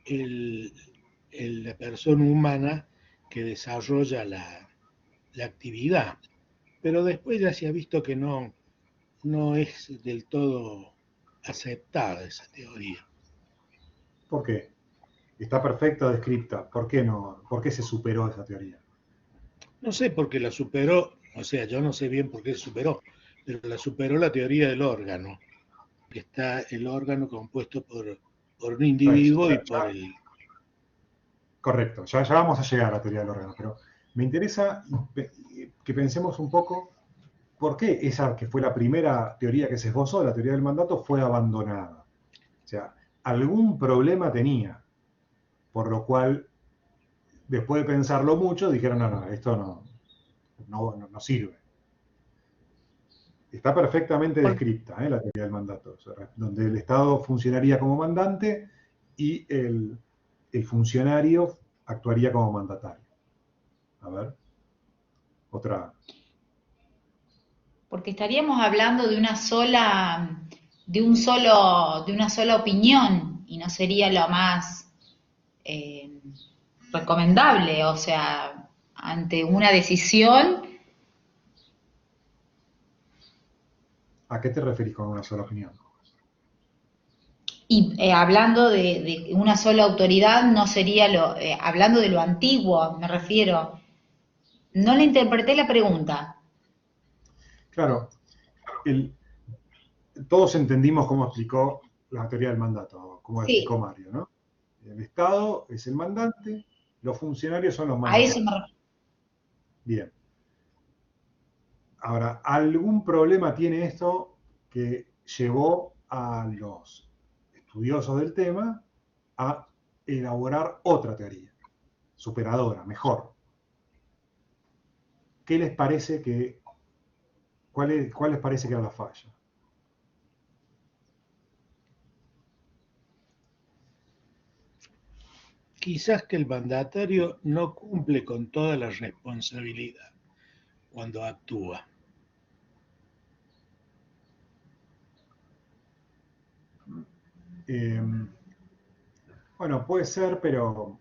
[SPEAKER 3] la persona humana que desarrolla la actividad. Pero después ya se ha visto que no es del todo aceptada esa teoría.
[SPEAKER 1] ¿Por qué? Está perfecta, descripta. ¿Por qué no? ¿Por qué se superó esa teoría?
[SPEAKER 3] No sé por qué la superó, o sea, yo no sé bien por qué se superó, pero la superó la teoría del órgano, que está el órgano compuesto por un individuo y por el...
[SPEAKER 1] Correcto, ya vamos a llegar a la teoría del órgano, pero me interesa que pensemos un poco por qué esa que fue la primera teoría que se esbozó, la teoría del mandato, fue abandonada. O sea, algún problema tenía, por lo cual, después de pensarlo mucho, dijeron, no, esto no sirve. Está perfectamente descripta la teoría del mandato, o sea, donde el Estado funcionaría como mandante y el funcionario actuaría como mandatario. A ver, otra.
[SPEAKER 2] Porque estaríamos hablando de una sola opinión y no sería lo más recomendable, o sea, ante una decisión.
[SPEAKER 1] ¿A qué te referís con una sola opinión?
[SPEAKER 2] Y hablando de una sola autoridad, no sería hablando de lo antiguo, me refiero. No le interpreté la pregunta.
[SPEAKER 1] Claro, todos entendimos cómo explicó la teoría del mandato, como explicó Mario, ¿no? El Estado es el mandante, Los funcionarios son los
[SPEAKER 2] A eso
[SPEAKER 1] mandatarios. Bien. Ahora, algún problema tiene esto que llevó a los estudiosos del tema a elaborar otra teoría, superadora, mejor. ¿Qué les parece cuál les parece que era la falla?
[SPEAKER 3] Quizás que el mandatario no cumple con toda la responsabilidad cuando actúa.
[SPEAKER 1] Bueno, puede ser, pero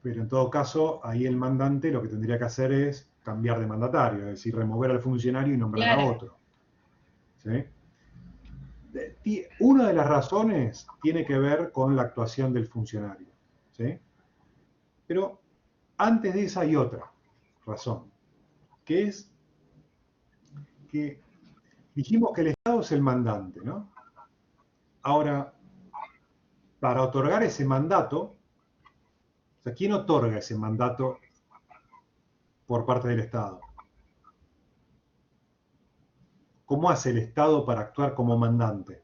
[SPEAKER 1] en todo caso, ahí el mandante lo que tendría que hacer es cambiar de mandatario, es decir, remover al funcionario y nombrar a
[SPEAKER 2] Claro.
[SPEAKER 1] otro. ¿Sí? Una de las razones tiene que ver con la actuación del funcionario. ¿Sí? Pero antes de esa hay otra razón, que es que dijimos que el Estado es el mandante, ¿no? Ahora, para otorgar ese mandato, o sea, ¿quién otorga ese mandato por parte del Estado? ¿Cómo hace el Estado para actuar como mandante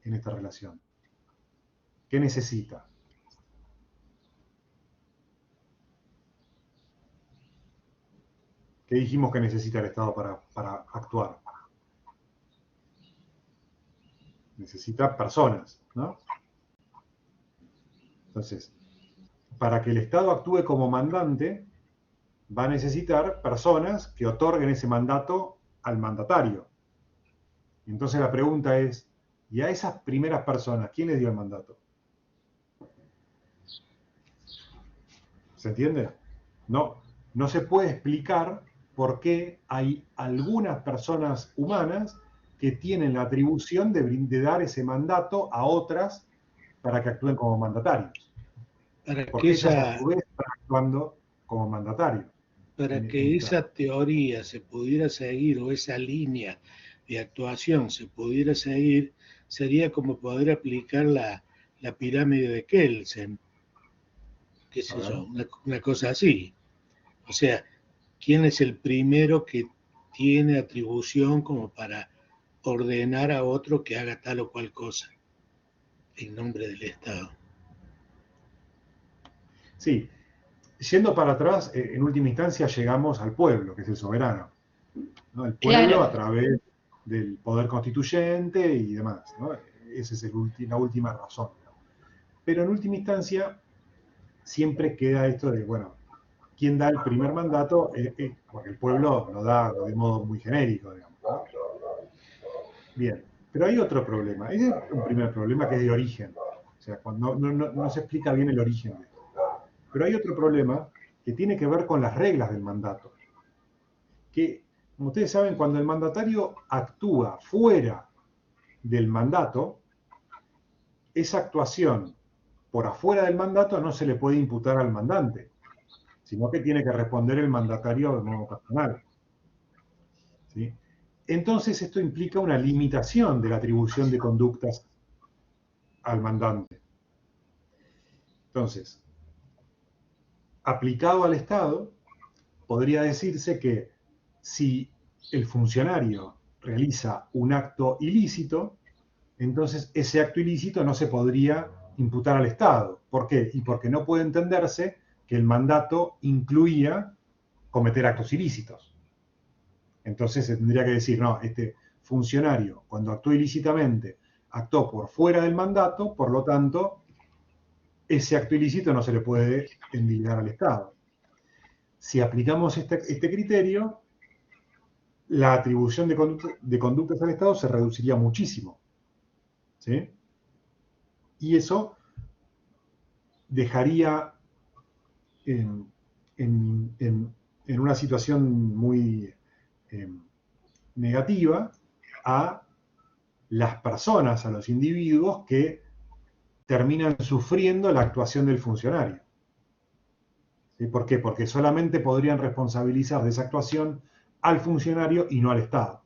[SPEAKER 1] en esta relación? ¿Qué necesita? ¿Qué dijimos que necesita el Estado para actuar? Necesita personas, ¿no? Entonces, para que el Estado actúe como mandante, va a necesitar personas que otorguen ese mandato al mandatario. Entonces la pregunta es, ¿y a esas primeras personas quién les dio el mandato? ¿Se entiende? No se puede explicar por qué hay algunas personas humanas que tienen la atribución de dar ese mandato a otras para que actúen como mandatarios.
[SPEAKER 3] Para que
[SPEAKER 1] Porque ellas a
[SPEAKER 3] esa,
[SPEAKER 1] su vez están actuando como mandatarios.
[SPEAKER 3] para que esa teoría se pudiera seguir o esa línea de actuación se pudiera seguir, sería como poder aplicar la pirámide de Kelsen, qué sé yo, una cosa así. O sea, ¿quién es el primero que tiene atribución como para ordenar a otro que haga tal o cual cosa en nombre del Estado?
[SPEAKER 1] Sí, yendo para atrás, en última instancia llegamos al pueblo, que es el soberano, ¿no? El pueblo
[SPEAKER 2] Claro.
[SPEAKER 1] a través del poder constituyente y demás, ¿no? Esa es la última razón. Pero en última instancia siempre queda esto de, bueno, ¿quién da el primer mandato? Porque el pueblo lo da de modo muy genérico, digamos, ¿no? Bien, pero hay otro problema. Ese es un primer problema que es de origen. O sea, cuando no se explica bien el origen de esto. Pero hay otro problema que tiene que ver con las reglas del mandato. Que, como ustedes saben, cuando el mandatario actúa fuera del mandato, esa actuación por afuera del mandato no se le puede imputar al mandante, sino que tiene que responder el mandatario de modo personal. ¿Sí? Entonces esto implica una limitación de la atribución de conductas al mandante. Entonces, aplicado al Estado, podría decirse que si el funcionario realiza un acto ilícito, entonces ese acto ilícito no se podría imputar al Estado. ¿Por qué? Y porque no puede entenderse que el mandato incluía cometer actos ilícitos. Entonces se tendría que decir, no, este funcionario, cuando actuó ilícitamente, actuó por fuera del mandato, por lo tanto, ese acto ilícito no se le puede endilgar al Estado. Si aplicamos este criterio, la atribución de conductas al Estado se reduciría muchísimo. ¿Sí? Y eso dejaría en, en una situación muy negativa a las personas, a los individuos que terminan sufriendo la actuación del funcionario. ¿Sí? ¿Por qué? Porque solamente podrían responsabilizar de esa actuación al funcionario y no al Estado.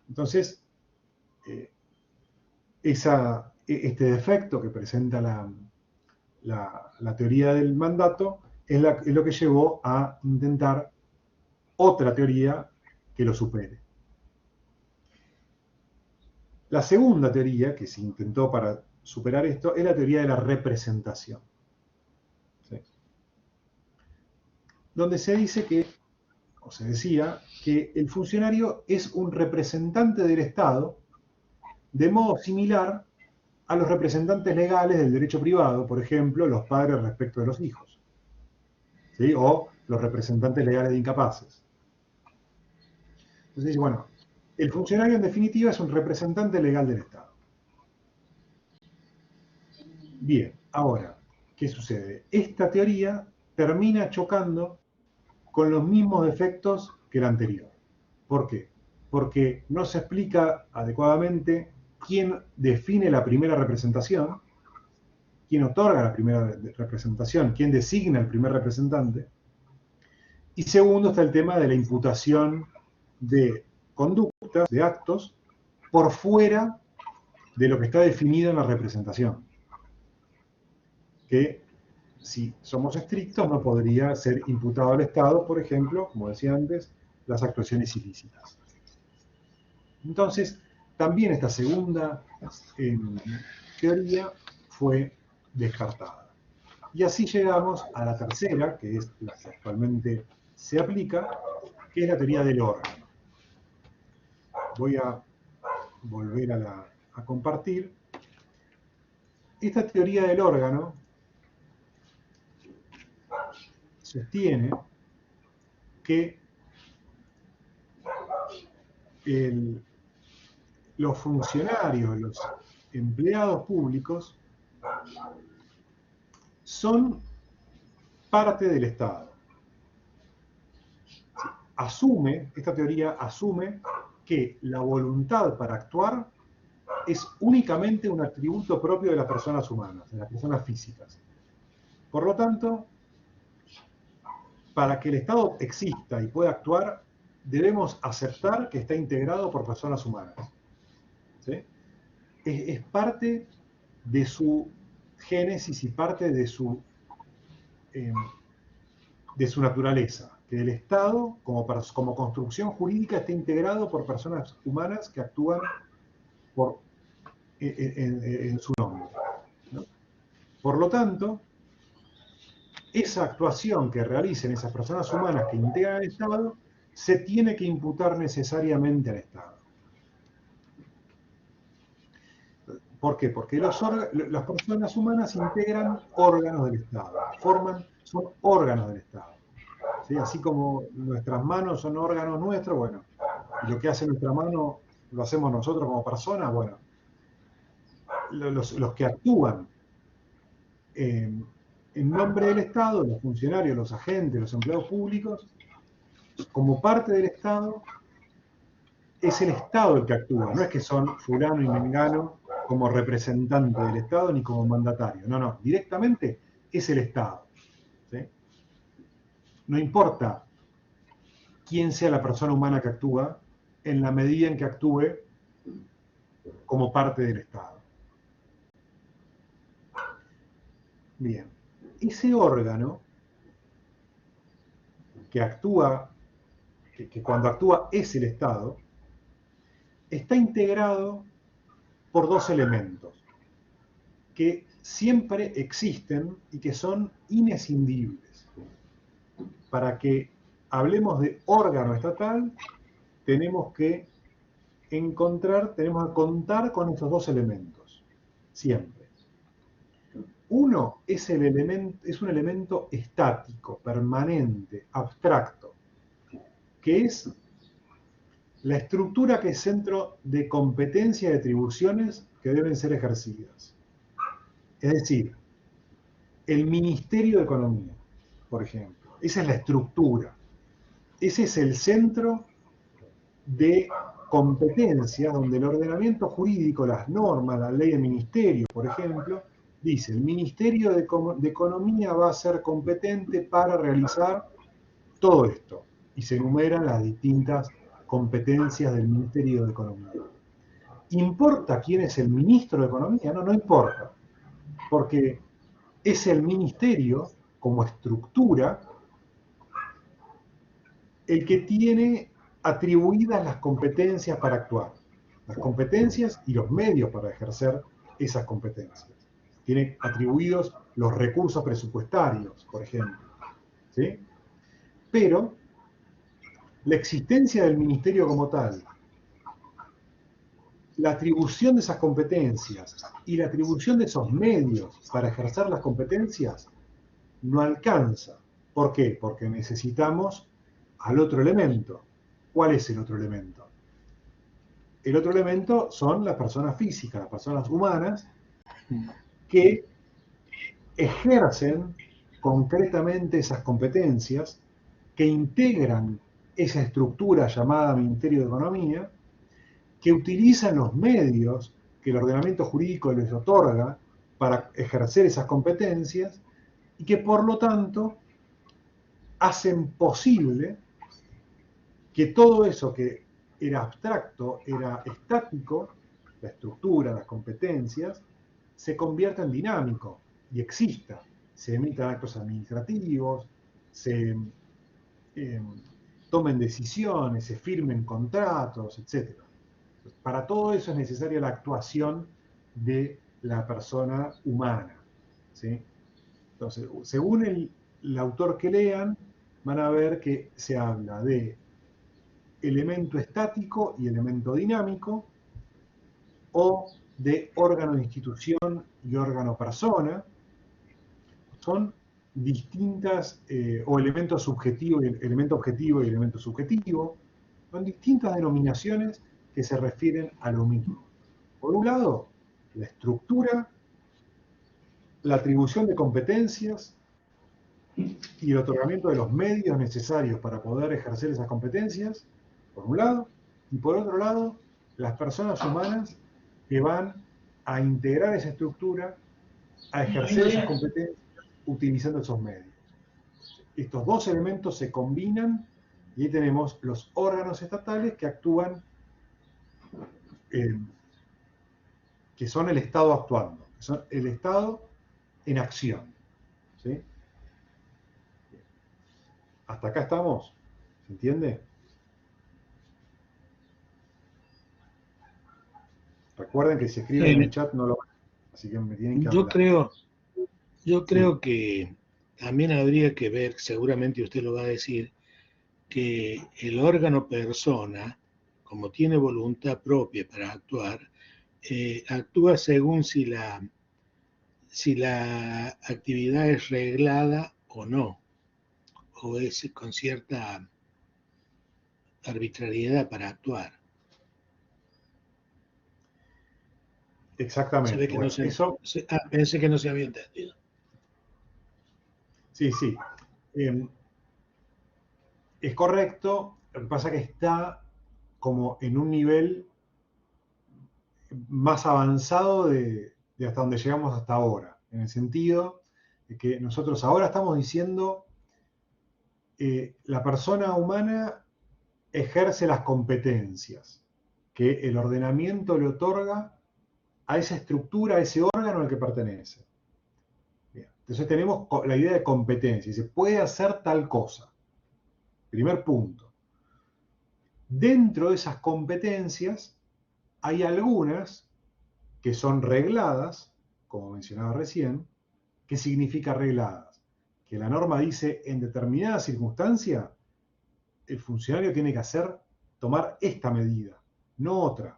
[SPEAKER 1] Entonces, este defecto que presenta la teoría del mandato es lo que llevó a intentar otra teoría que lo supere. La segunda teoría que se intentó para superar esto es la teoría de la representación, ¿sí? Donde se dice que, o se decía, que el funcionario es un representante del Estado de modo similar a los representantes legales del derecho privado, por ejemplo, los padres respecto de los hijos, ¿sí? O los representantes legales de incapaces. Entonces, bueno, el funcionario en definitiva es un representante legal del Estado. Bien, ahora, ¿qué sucede? Esta teoría termina chocando con los mismos defectos que la anterior. ¿Por qué? Porque no se explica adecuadamente quién define la primera representación, quién otorga la primera representación, quién designa el primer representante. Y segundo está el tema de la imputación de conductas, de actos, por fuera de lo que está definido en la representación. Que si somos estrictos no podría ser imputado al Estado, por ejemplo, como decía antes, las actuaciones ilícitas. Entonces, también esta segunda teoría fue descartada. Y así llegamos a la tercera, que es la que actualmente se aplica, que es la teoría del órgano. Voy a volver a compartir. Esta teoría del órgano sostiene que los funcionarios, los empleados públicos, son parte del Estado. Esta teoría asume que la voluntad para actuar es únicamente un atributo propio de las personas humanas, de las personas físicas. Por lo tanto, para que el Estado exista y pueda actuar, debemos aceptar que está integrado por personas humanas, ¿sí? Es parte de su génesis y parte de su naturaleza, que el Estado, como construcción jurídica, está integrado por personas humanas que actúan en su nombre, ¿no? Por lo tanto, esa actuación que realicen esas personas humanas que integran el Estado se tiene que imputar necesariamente al Estado. ¿Por qué? Porque las personas humanas integran órganos del Estado, son órganos del Estado, ¿sí? Así como nuestras manos son órganos nuestros, bueno, y lo que hace nuestra mano lo hacemos nosotros como personas, bueno, los que actúan en nombre del Estado, los funcionarios, los agentes, los empleados públicos, como parte del Estado, es el Estado el que actúa, no es que son fulano y mengano como representante del Estado ni como mandatario, no, directamente es el Estado, ¿sí? No importa quién sea la persona humana que actúa, en la medida en que actúe como parte del Estado. Bien, ese órgano que actúa, que cuando actúa es el Estado, está integrado por dos elementos que siempre existen y que son inescindibles. Para que hablemos de órgano estatal, tenemos que contar con esos dos elementos, siempre. Uno es un elemento estático, permanente, abstracto, que es la estructura que es centro de competencia y atribuciones que deben ser ejercidas. Es decir, el Ministerio de Economía, por ejemplo. Esa es la estructura. Ese es el centro de competencia donde el ordenamiento jurídico, las normas, la ley de ministerio, por ejemplo, dice, el Ministerio de Economía va a ser competente para realizar todo esto. Y se enumeran las distintas competencias del Ministerio de Economía. ¿Importa quién es el ministro de Economía? No importa. Porque es el ministerio, como estructura, el que tiene atribuidas las competencias para actuar. Las competencias y los medios para ejercer esas competencias. Tiene atribuidos los recursos presupuestarios, por ejemplo. ¿Sí? Pero la existencia del ministerio como tal, la atribución de esas competencias y la atribución de esos medios para ejercer las competencias no alcanza. ¿Por qué? Porque necesitamos al otro elemento. ¿Cuál es el otro elemento? El otro elemento son las personas físicas, las personas humanas, que ejercen concretamente esas competencias, que integran esa estructura llamada Ministerio de Economía, que utilizan los medios que el ordenamiento jurídico les otorga para ejercer esas competencias y que por lo tanto hacen posible que todo eso que era abstracto, era estático, la estructura, las competencias, se convierta en dinámico y exista. Se emitan actos administrativos, se tomen decisiones, se firmen contratos, etc. Para todo eso es necesaria la actuación de la persona humana. ¿Sí? Entonces, según el autor que lean, van a ver que se habla de elemento estático y elemento dinámico, o de órgano de institución y órgano persona. Son distintas, o elemento subjetivo, elemento objetivo y elemento subjetivo, son distintas denominaciones que se refieren a lo mismo. Por un lado, la estructura, la atribución de competencias y el otorgamiento de los medios necesarios para poder ejercer esas competencias, por un lado, y por otro lado, las personas humanas que van a integrar esa estructura, a ejercer esas competencias utilizando esos medios. Estos dos elementos se combinan y ahí tenemos los órganos estatales que actúan, que son el Estado actuando, que son el Estado en acción. ¿Sí? ¿Hasta acá estamos? ¿Se entiende? Recuerden que si escriben en el chat no lo van, así que me tienen que hablar.
[SPEAKER 3] Yo creo que también habría que ver, seguramente usted lo va a decir, que el órgano persona, como tiene voluntad propia para actuar, actúa según si la actividad es reglada o no, o es con cierta arbitrariedad para actuar.
[SPEAKER 1] Exactamente.
[SPEAKER 3] Se ve que
[SPEAKER 1] bueno,
[SPEAKER 3] pensé que no se había entendido.
[SPEAKER 1] Sí. Es correcto, lo que pasa es que está como en un nivel más avanzado de hasta donde llegamos hasta ahora, en el sentido de que nosotros ahora estamos diciendo la persona humana ejerce las competencias que el ordenamiento le otorga a esa estructura, a ese órgano al que pertenece. Bien. Entonces tenemos la idea de competencia, se puede hacer tal cosa. Primer punto. Dentro de esas competencias hay algunas que son regladas, como mencionaba recién. ¿Qué significa regladas? Que la norma dice en determinada circunstancia el funcionario tiene que tomar esta medida, no otra.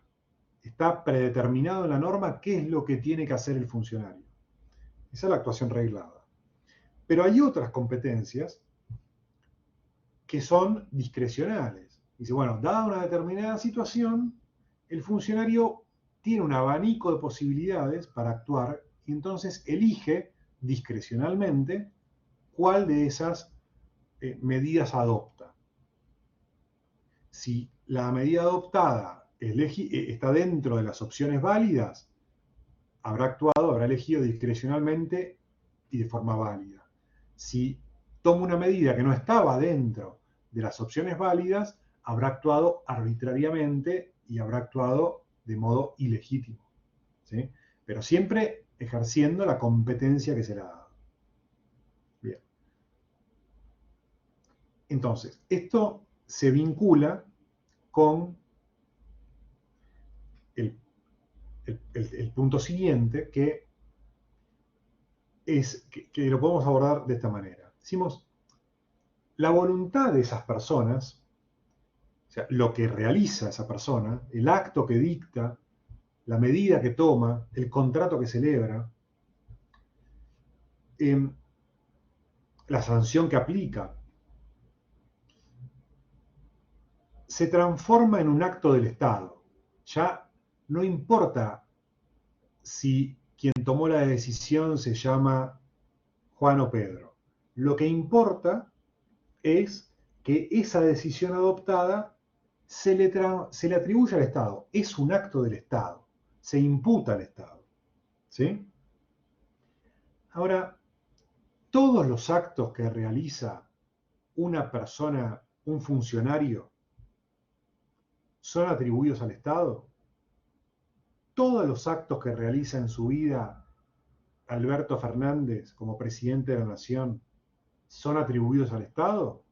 [SPEAKER 1] Está predeterminado en la norma qué es lo que tiene que hacer el funcionario. Esa es la actuación reglada. Pero hay otras competencias que son discrecionales. Dice, bueno, dada una determinada situación, el funcionario tiene un abanico de posibilidades para actuar y entonces elige discrecionalmente cuál de esas medidas adopta. Si la medida adoptada está dentro de las opciones válidas, habrá elegido discrecionalmente y de forma válida. Si toma una medida que no estaba dentro de las opciones válidas, habrá actuado arbitrariamente y habrá actuado de modo ilegítimo. ¿Sí? Pero siempre ejerciendo la competencia que se le ha dado. Entonces, esto se vincula con el punto siguiente, que es que lo podemos abordar de esta manera. Decimos, la voluntad de esas personas, o sea, lo que realiza esa persona, el acto que dicta, la medida que toma, el contrato que celebra, la sanción que aplica, se transforma en un acto del Estado. Ya no importa si quien tomó la decisión se llama Juan o Pedro. Lo que importa es que esa decisión adoptada se le atribuye al Estado. Es un acto del Estado. Se imputa al Estado. ¿Sí? Ahora, todos los actos que realiza una persona, un funcionario, son atribuidos al Estado. Todos los actos que realiza en su vida Alberto Fernández como presidente de la Nación son atribuidos al Estado.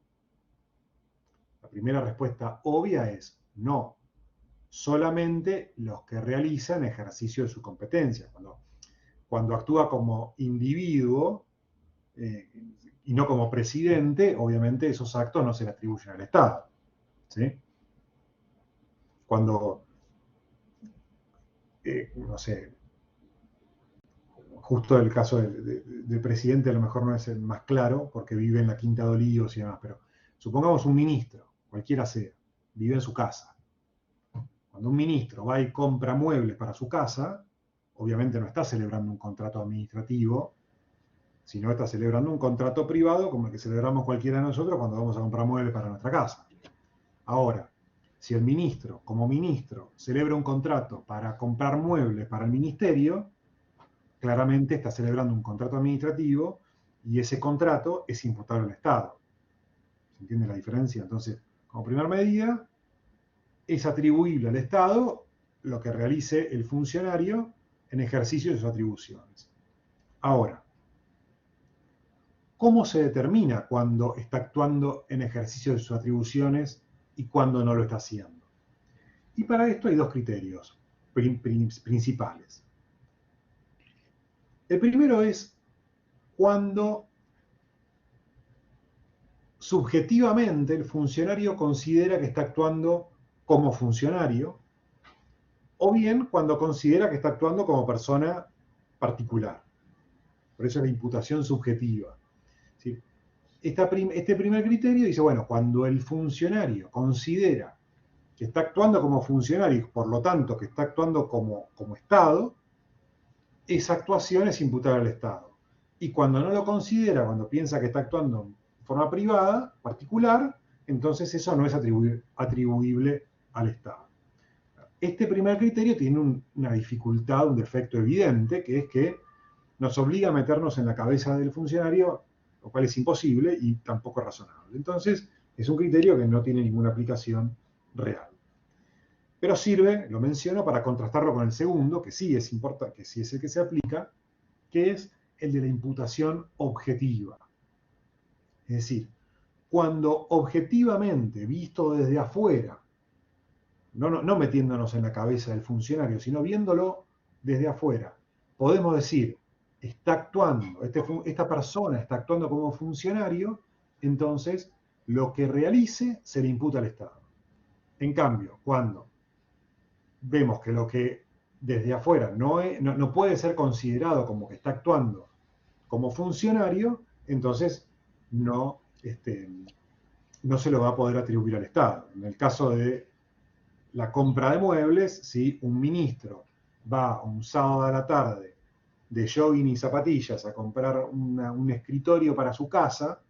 [SPEAKER 1] La primera respuesta obvia es no. Solamente los que realizan ejercicio de su competencia. Cuando actúa como individuo y no como presidente, obviamente esos actos no se le atribuyen al Estado. ¿Sí? Cuando, no sé, justo el caso del presidente a lo mejor no es el más claro, porque vive en la Quinta de Olivos y demás, pero supongamos un ministro, cualquiera sea, vive en su casa. Cuando un ministro va y compra muebles para su casa, obviamente no está celebrando un contrato administrativo, sino está celebrando un contrato privado como el que celebramos cualquiera de nosotros cuando vamos a comprar muebles para nuestra casa. Ahora, si el ministro, como ministro, celebra un contrato para comprar muebles para el ministerio, claramente está celebrando un contrato administrativo y ese contrato es imputable al Estado. ¿Se entiende la diferencia? Entonces, como primera medida, es atribuible al Estado lo que realice el funcionario en ejercicio de sus atribuciones. Ahora, ¿cómo se determina cuando está actuando en ejercicio de sus atribuciones y cuando no lo está haciendo? Y para esto hay dos criterios principales. El primero es cuando subjetivamente el funcionario considera que está actuando como funcionario, o bien cuando considera que está actuando como persona particular. Por eso es la imputación subjetiva. ¿Sí? Este primer criterio dice, bueno, cuando el funcionario considera que está actuando como funcionario y por lo tanto que está actuando como Estado, esa actuación es imputable al Estado. Y cuando no lo considera, cuando piensa que está actuando en forma privada, particular, entonces eso no es atribuible al Estado. Este primer criterio tiene una dificultad, un defecto evidente, que es que nos obliga a meternos en la cabeza del funcionario, lo cual es imposible y tampoco razonable. Entonces, es un criterio que no tiene ninguna aplicación real. Pero sirve, lo menciono, para contrastarlo con el segundo, que sí es importante, que sí es el que se aplica, que es el de la imputación objetiva. Es decir, cuando objetivamente, visto desde afuera, no metiéndonos en la cabeza del funcionario, sino viéndolo desde afuera, podemos decir, está actuando, esta persona está actuando como funcionario, entonces lo que realice se le imputa al Estado. En cambio, cuando vemos que lo que desde afuera no puede ser considerado como que está actuando como funcionario, entonces no se lo va a poder atribuir al Estado. En el caso de la compra de muebles, si un ministro va un sábado a la tarde de jogging y zapatillas a comprar un escritorio para su casa,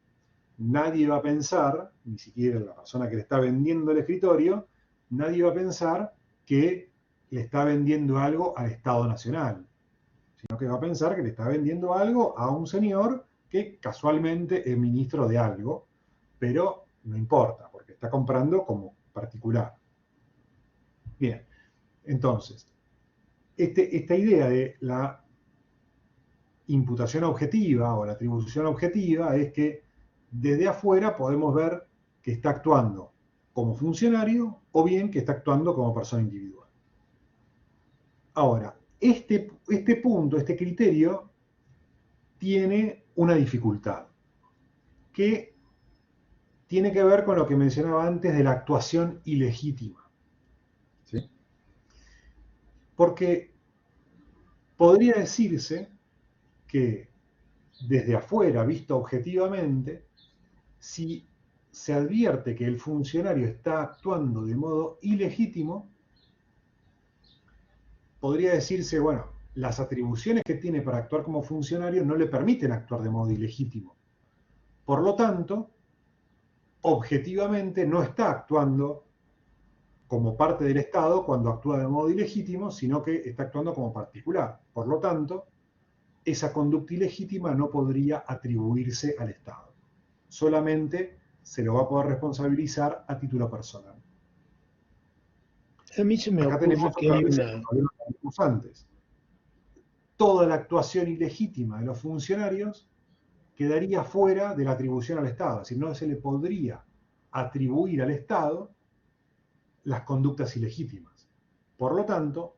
[SPEAKER 1] nadie va a pensar, ni siquiera la persona que le está vendiendo el escritorio, nadie va a pensar que le está vendiendo algo al Estado Nacional, sino que va a pensar que le está vendiendo algo a un señor que casualmente es ministro de algo, pero no importa, porque está comprando como particular. Bien, entonces, esta idea de la imputación objetiva o la atribución objetiva es que desde afuera podemos ver que está actuando como funcionario o bien que está actuando como persona individual. Ahora, este punto, este criterio, tiene una dificultad que tiene que ver con lo que mencionaba antes de la actuación ilegítima. ¿Sí? Porque podría decirse que desde afuera, visto objetivamente, si se advierte que el funcionario está actuando de modo ilegítimo, podría decirse, bueno, las atribuciones que tiene para actuar como funcionario no le permiten actuar de modo ilegítimo. Por lo tanto, objetivamente no está actuando como parte del Estado cuando actúa de modo ilegítimo, sino que está actuando como particular. Por lo tanto, esa conducta ilegítima no podría atribuirse al Estado. Solamente se lo va a poder responsabilizar a título personal.
[SPEAKER 3] A mí se me
[SPEAKER 1] Acá tenemos
[SPEAKER 3] ocurre que
[SPEAKER 1] otra
[SPEAKER 3] hay
[SPEAKER 1] vez el
[SPEAKER 3] una...
[SPEAKER 1] problema que vimos antes. Toda la actuación ilegítima de los funcionarios quedaría fuera de la atribución al Estado. Es decir, no se le podría atribuir al Estado las conductas ilegítimas. Por lo tanto,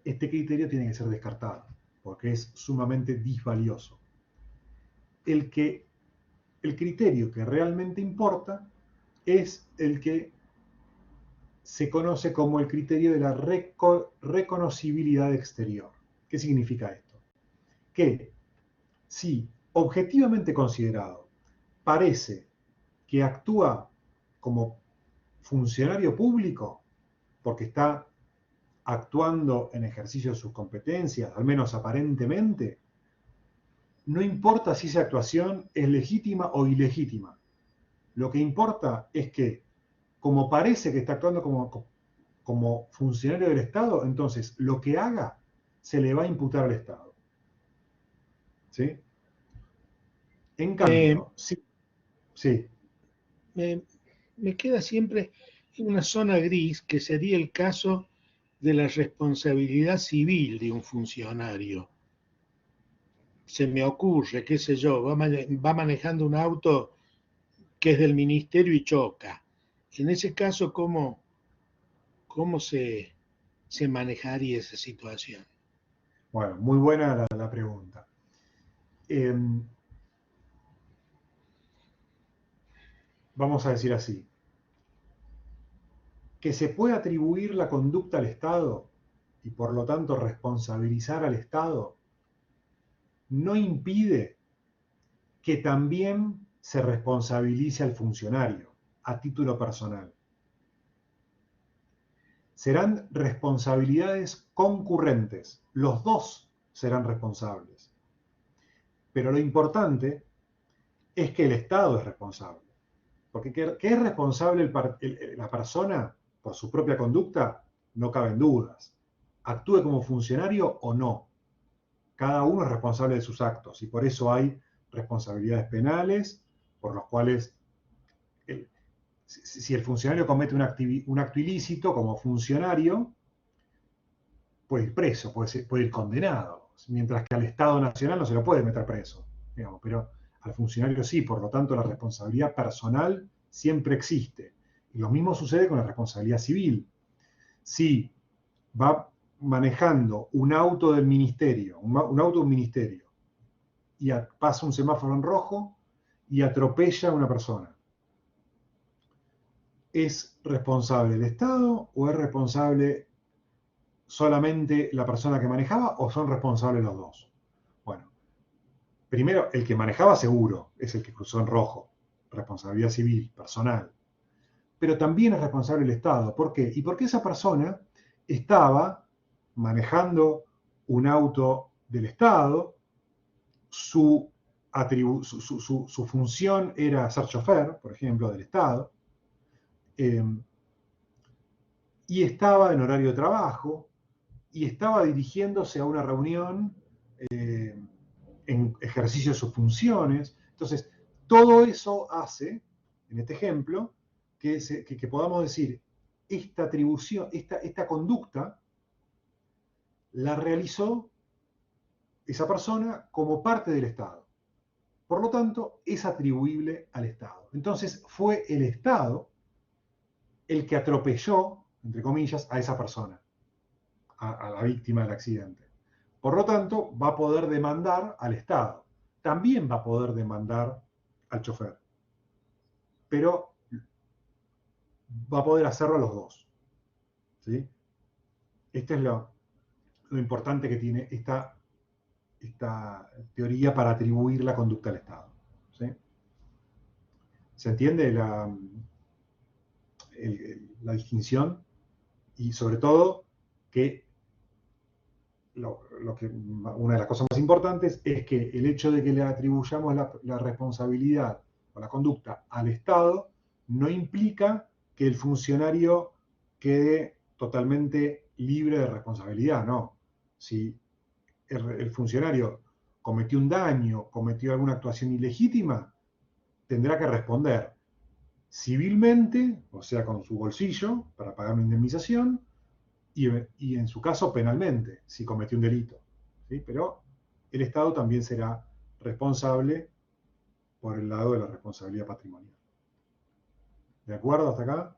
[SPEAKER 1] este criterio tiene que ser descartado, porque es sumamente disvalioso. El criterio que realmente importa es el que se conoce como el criterio de la reconocibilidad exterior. ¿Qué significa esto? Que si objetivamente considerado parece que actúa como funcionario público, porque está actuando en ejercicio de sus competencias, al menos aparentemente, no importa si esa actuación es legítima o ilegítima. Lo que importa es que, como parece que está actuando como funcionario del Estado, entonces lo que haga se le va a imputar al Estado. ¿Sí? En cambio, sí, sí,
[SPEAKER 3] me, me queda siempre una zona gris que sería el caso de la responsabilidad civil de un funcionario. Se me ocurre, qué sé yo, va manejando un auto que es del ministerio y choca. En ese caso, ¿cómo se manejaría esa situación?
[SPEAKER 1] bueno, muy buena la pregunta. Vamos a decir así, que se puede atribuir la conducta al Estado y por lo tanto responsabilizar al Estado, no impide que también se responsabilice al funcionario a título personal. Serán responsabilidades concurrentes, los dos serán responsables. Pero lo importante es que el Estado es responsable. Porque que es responsable la persona por su propia conducta, no caben dudas. Actúe como funcionario o no. Cada uno es responsable de sus actos y por eso hay responsabilidades penales por los cuales si el funcionario comete un acto ilícito como funcionario, puede ir preso, puede ir condenado, mientras que al Estado Nacional no se lo puede meter preso, digamos, pero al funcionario sí, por lo tanto la responsabilidad personal siempre existe. Y lo mismo sucede con la responsabilidad civil. Si va manejando un auto del ministerio, un auto de un ministerio, y pasa un semáforo en rojo y atropella a una persona, ¿es responsable el Estado o es responsable solamente la persona que manejaba o son responsables los dos? Bueno, primero, el que manejaba seguro es el que cruzó en rojo, responsabilidad civil, personal. Pero también es responsable el Estado. ¿Por qué? Y porque esa persona estaba manejando un auto del Estado, su función era ser chofer, por ejemplo, del Estado, y estaba en horario de trabajo, y estaba dirigiéndose a una reunión en ejercicio de sus funciones. Entonces, todo eso hace, en este ejemplo, que podamos decir, esta atribución, esta conducta, la realizó esa persona como parte del Estado. Por lo tanto, es atribuible al Estado. Entonces, fue el Estado el que atropelló, entre comillas, a esa persona, a la víctima del accidente. Por lo tanto, va a poder demandar al Estado. También va a poder demandar al chofer. Pero va a poder hacerlo a los dos. ¿Sí? Esto es lo importante que tiene esta teoría para atribuir la conducta al Estado. ¿Sí? ¿Se entiende la distinción? Y sobre todo que, una de las cosas más importantes es que el hecho de que le atribuyamos la responsabilidad o la conducta al Estado no implica que el funcionario quede totalmente libre de responsabilidad, no. Si el funcionario cometió un daño, cometió alguna actuación ilegítima, tendrá que responder civilmente, o sea, con su bolsillo, para pagar una indemnización, y en su caso penalmente, si cometió un delito. ¿Sí? Pero el Estado también será responsable por el lado de la responsabilidad patrimonial. ¿De acuerdo hasta acá?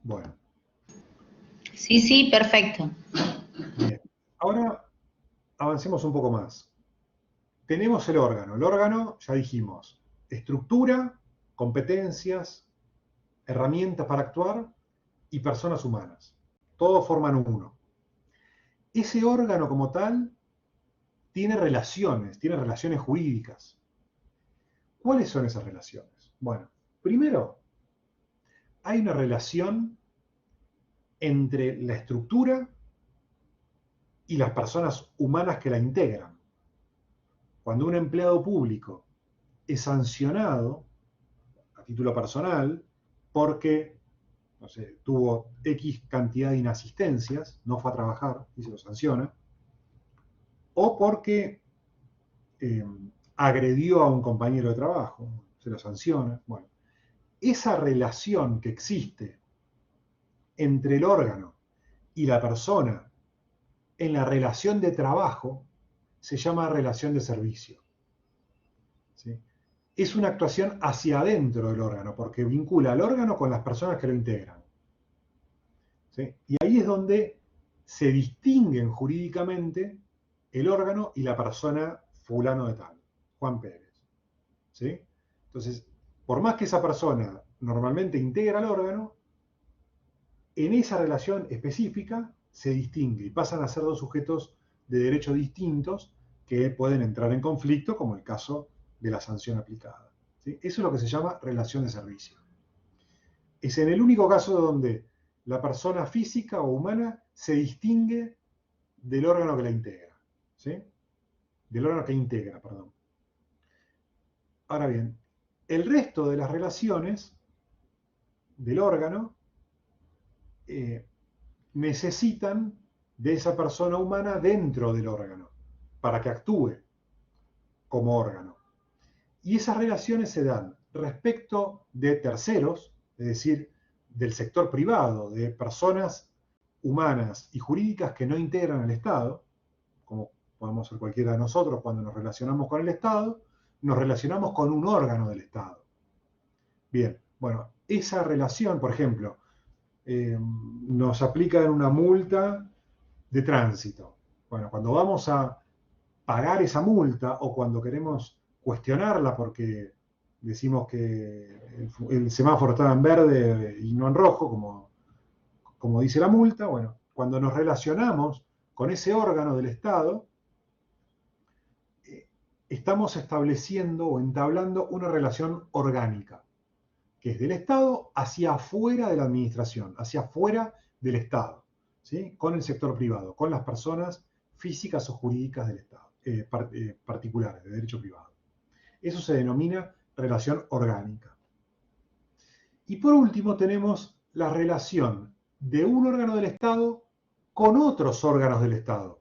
[SPEAKER 1] Bueno.
[SPEAKER 2] Sí, sí, perfecto.
[SPEAKER 1] Bien. Ahora avancemos un poco más. Tenemos el órgano. El órgano, ya dijimos, estructura, competencias, herramientas para actuar y personas humanas. Todos forman uno. Ese órgano como tal tiene relaciones jurídicas. ¿Cuáles son esas relaciones? Bueno, primero, hay una relación entre la estructura y las personas humanas que la integran. Cuando un empleado público es sancionado a título personal porque, no sé, tuvo X cantidad de inasistencias, no fue a trabajar y se lo sanciona, o porque agredió a un compañero de trabajo, se lo sanciona. Bueno, esa relación que existe entre el órgano y la persona en la relación de trabajo se llama relación de servicio. ¿Sí? Es una actuación hacia adentro del órgano, porque vincula al órgano con las personas que lo integran. ¿Sí? Y ahí es donde se distinguen jurídicamente el órgano y la persona fulano de tal, Juan Pérez. ¿Sí? Entonces, por más que esa persona normalmente integra el órgano, en esa relación específica se distingue y pasan a ser dos sujetos de derecho distintos que pueden entrar en conflicto, como el caso de la sanción aplicada. ¿Sí? Eso es lo que se llama relación de servicio. Es en el único caso donde la persona física o humana se distingue del órgano que la integra. ¿Sí? Del órgano que integra, perdón. Ahora bien, el resto de las relaciones del órgano necesitan de esa persona humana dentro del órgano para que actúe como órgano. Y esas relaciones se dan respecto de terceros, es decir, del sector privado, de personas humanas y jurídicas que no integran el Estado, como podemos ser cualquiera de nosotros cuando nos relacionamos con el Estado, nos relacionamos con un órgano del Estado. Bien, bueno, esa relación, por ejemplo, nos aplican una multa de tránsito. Bueno, cuando vamos a pagar esa multa o cuando queremos cuestionarla porque decimos que el semáforo estaba en verde y no en rojo, como dice la multa, bueno, cuando nos relacionamos con ese órgano del Estado, estamos estableciendo o entablando una relación orgánica, que es del Estado hacia afuera de la administración, hacia afuera del Estado, ¿sí? Con el sector privado, con las personas físicas o jurídicas del Estado, particulares, de derecho privado. Eso se denomina relación orgánica. Y por último tenemos la relación de un órgano del Estado con otros órganos del Estado,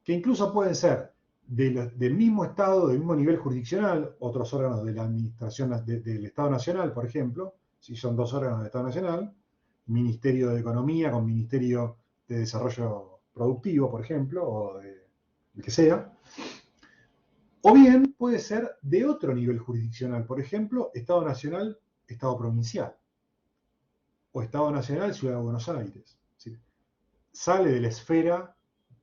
[SPEAKER 1] que incluso pueden ser del mismo Estado, del mismo nivel jurisdiccional, otros órganos de la administración del Estado Nacional, por ejemplo, si son dos órganos del Estado Nacional, Ministerio de Economía con Ministerio de Desarrollo productivo, por ejemplo, o de que sea, o bien puede ser de otro nivel jurisdiccional, por ejemplo, Estado Nacional, Estado Provincial, o Estado Nacional, Ciudad de Buenos Aires. ¿Sí? Sale de la esfera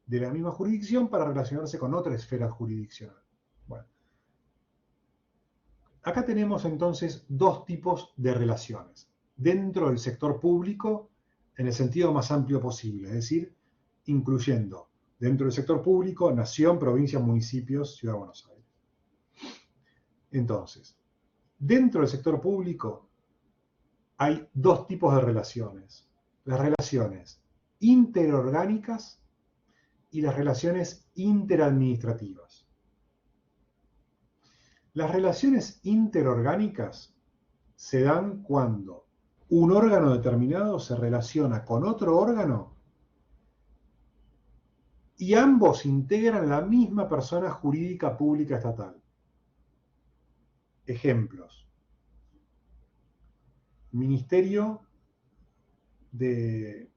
[SPEAKER 1] de la misma jurisdicción para relacionarse con otra esfera jurisdiccional. Bueno, acá tenemos entonces dos tipos de relaciones. Dentro del sector público, en el sentido más amplio posible, es decir, incluyendo dentro del sector público, nación, provincia, municipios, Ciudad de Buenos Aires. Entonces, dentro del sector público hay dos tipos de relaciones. Las relaciones interorgánicas y las relaciones interadministrativas. Las relaciones interorgánicas se dan cuando un órgano determinado se relaciona con otro órgano y ambos integran la misma persona jurídica pública estatal. Ejemplos. Ministerio de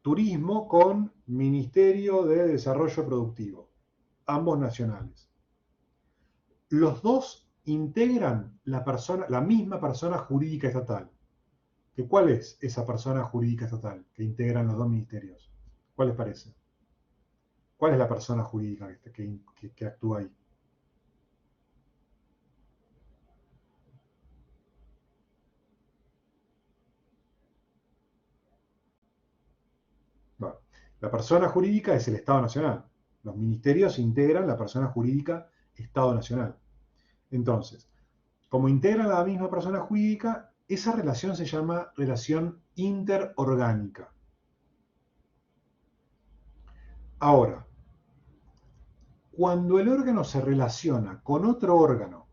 [SPEAKER 1] Turismo con Ministerio de Desarrollo Productivo, ambos nacionales. Los dos integran la misma persona jurídica estatal. ¿Cuál es esa persona jurídica estatal que integran los dos ministerios? ¿Cuál les parece? ¿Cuál es la persona jurídica que actúa ahí? Bueno, la persona jurídica es el Estado Nacional. Los ministerios integran la persona jurídica Estado Nacional. Entonces, como integran la misma persona jurídica, esa relación se llama relación interorgánica. Ahora, cuando el órgano se relaciona con otro órgano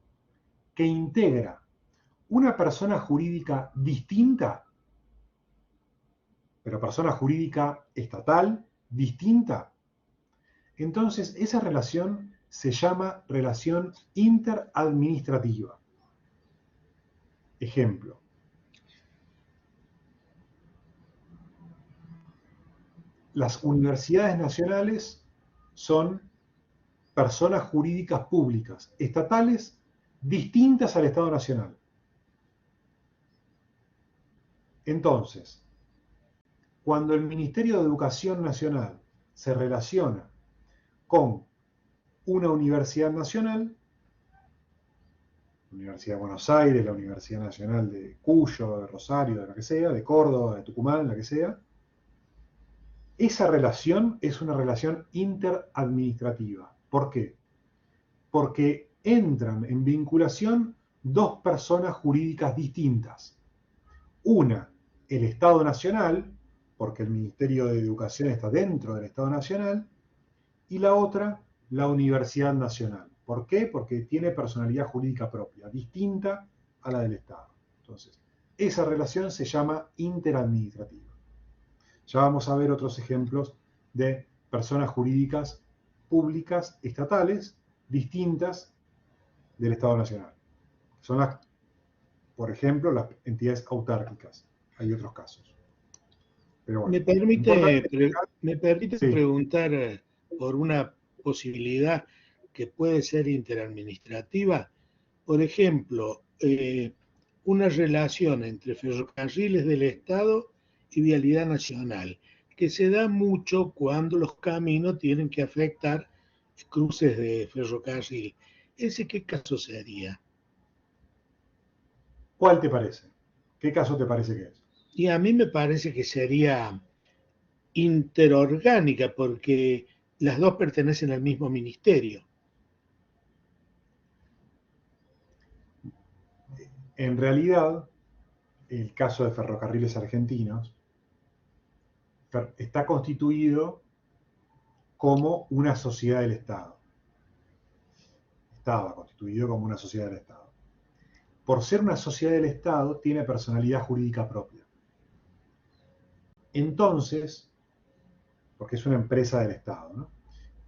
[SPEAKER 1] que integra una persona jurídica distinta, pero persona jurídica estatal distinta, entonces esa relación se llama relación interadministrativa. Ejemplo. Las universidades nacionales son personas jurídicas públicas, estatales, distintas al Estado Nacional. Entonces, cuando el Ministerio de Educación Nacional se relaciona con una universidad nacional, la Universidad de Buenos Aires, la Universidad Nacional de Cuyo, de Rosario, de lo que sea, de Córdoba, de Tucumán, la que sea, esa relación es una relación interadministrativa. ¿Por qué? Porque entran en vinculación dos personas jurídicas distintas. Una, el Estado Nacional, porque el Ministerio de Educación está dentro del Estado Nacional, y la otra, la Universidad Nacional. ¿Por qué? Porque tiene personalidad jurídica propia, distinta a la del Estado. Entonces, esa relación se llama interadministrativa. Ya vamos a ver otros ejemplos de personas jurídicas públicas estatales distintas del Estado Nacional. Son las, por ejemplo, las entidades autárquicas. Hay otros casos. Pero bueno,
[SPEAKER 3] me permite
[SPEAKER 1] sí.
[SPEAKER 3] Preguntar por una posibilidad que puede ser interadministrativa. Por ejemplo, una relación entre ferrocarriles del Estado y vialidad nacional, que se da mucho cuando los caminos tienen que afectar cruces de ferrocarril. ¿Ese qué caso sería?
[SPEAKER 1] ¿Cuál te parece? ¿Qué caso te parece que es?
[SPEAKER 3] Y a mí me parece que sería interorgánica, porque las dos pertenecen al mismo ministerio.
[SPEAKER 1] En realidad, el caso de Ferrocarriles Argentinos está constituido como una sociedad del Estado. Estaba constituido como una sociedad del Estado. Por ser una sociedad del Estado, tiene personalidad jurídica propia. Entonces, porque es una empresa del Estado, ¿no?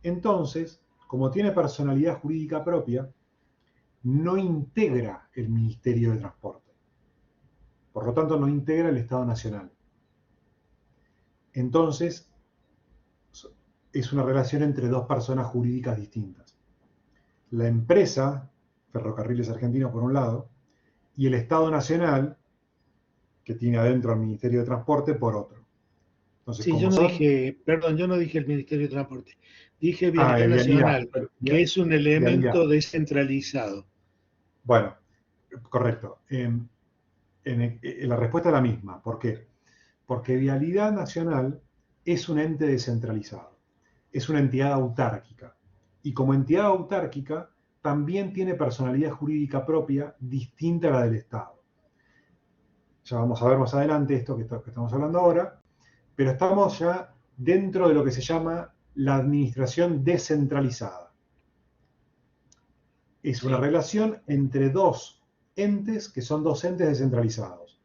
[SPEAKER 1] Entonces, como tiene personalidad jurídica propia, no integra el Ministerio de Transporte. Por lo tanto, no integra el Estado Nacional. Entonces, es una relación entre dos personas jurídicas distintas. La empresa, Ferrocarriles Argentinos por un lado, y el Estado Nacional, que tiene adentro al Ministerio de Transporte, por otro. Entonces,
[SPEAKER 3] Sí, yo
[SPEAKER 1] como
[SPEAKER 3] no
[SPEAKER 1] son...
[SPEAKER 3] dije, perdón, yo no dije el Ministerio de Transporte, dije Vialidad
[SPEAKER 1] Vialidad.
[SPEAKER 3] Nacional, que es un elemento
[SPEAKER 1] Vialidad.
[SPEAKER 3] descentralizado.
[SPEAKER 1] Bueno, correcto. La respuesta es la misma. ¿Por qué? Porque Vialidad Nacional es un ente descentralizado, es una entidad autárquica. Y como entidad autárquica, también tiene personalidad jurídica propia distinta a la del Estado. Ya vamos a ver más adelante esto que estamos hablando ahora, pero estamos ya dentro de lo que se llama la administración descentralizada. Es una relación entre dos entes que son dos entes descentralizados.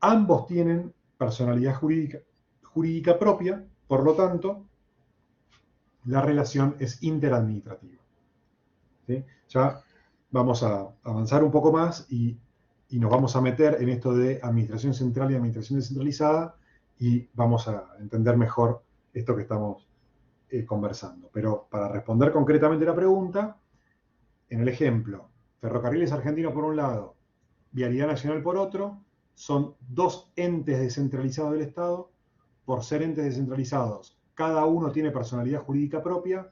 [SPEAKER 1] Ambos tienen personalidad jurídica propia, por lo tanto, la relación es interadministrativa. ¿Sí? Ya vamos a avanzar un poco más y nos vamos a meter en esto de administración central y administración descentralizada y vamos a entender mejor esto que estamos conversando. Pero para responder concretamente la pregunta, en el ejemplo, Ferrocarriles Argentinos por un lado, Vialidad Nacional por otro, son dos entes descentralizados del Estado. Por ser entes descentralizados, cada uno tiene personalidad jurídica propia,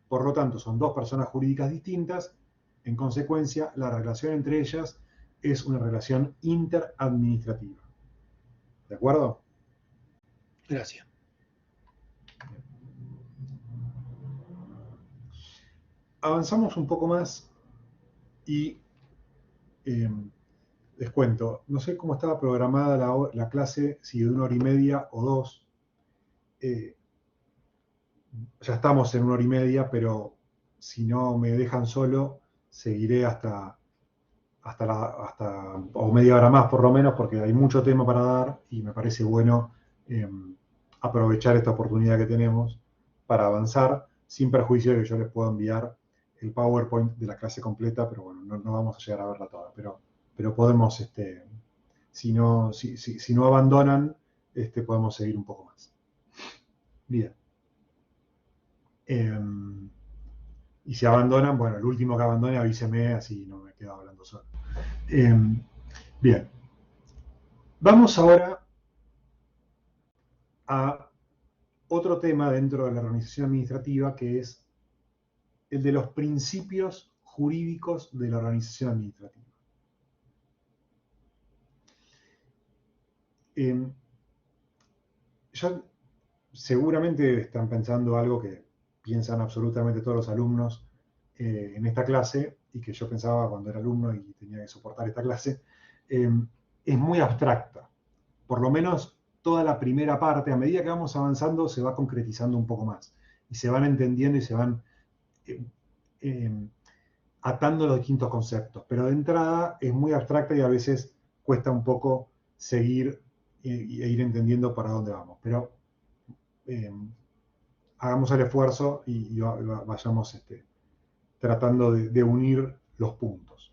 [SPEAKER 1] por lo tanto son dos personas jurídicas distintas. En consecuencia, la relación entre ellas es una relación interadministrativa. ¿De acuerdo?
[SPEAKER 3] Gracias.
[SPEAKER 1] Avanzamos un poco más y les cuento, no sé cómo estaba programada la clase, si de 1 hora y media o 2. Ya estamos en 1 hora y media, pero si no me dejan solo, seguiré hasta o media hora más por lo menos, porque hay mucho tema para dar y me parece bueno aprovechar esta oportunidad que tenemos para avanzar, sin perjuicio de que yo les pueda enviar el PowerPoint de la clase completa, pero bueno, no vamos a llegar a verla toda, pero podemos, si no abandonan, podemos seguir un poco más. Bien. Y si abandonan, bueno, el último que abandone avíseme, así no me quedo hablando solo. Bien. Vamos ahora a otro tema dentro de la organización administrativa, que es el de los principios jurídicos de la organización administrativa. Ya seguramente están pensando algo que piensan absolutamente todos los alumnos en esta clase, y que yo pensaba cuando era alumno y tenía que soportar esta clase, es muy abstracta. Por lo menos toda la primera parte, a medida que vamos avanzando, se va concretizando un poco más. Y se van entendiendo y se van atando los distintos conceptos. Pero de entrada es muy abstracta y a veces cuesta un poco seguir e ir entendiendo para dónde vamos. Pero hagamos el esfuerzo y vayamos tratando de unir los puntos.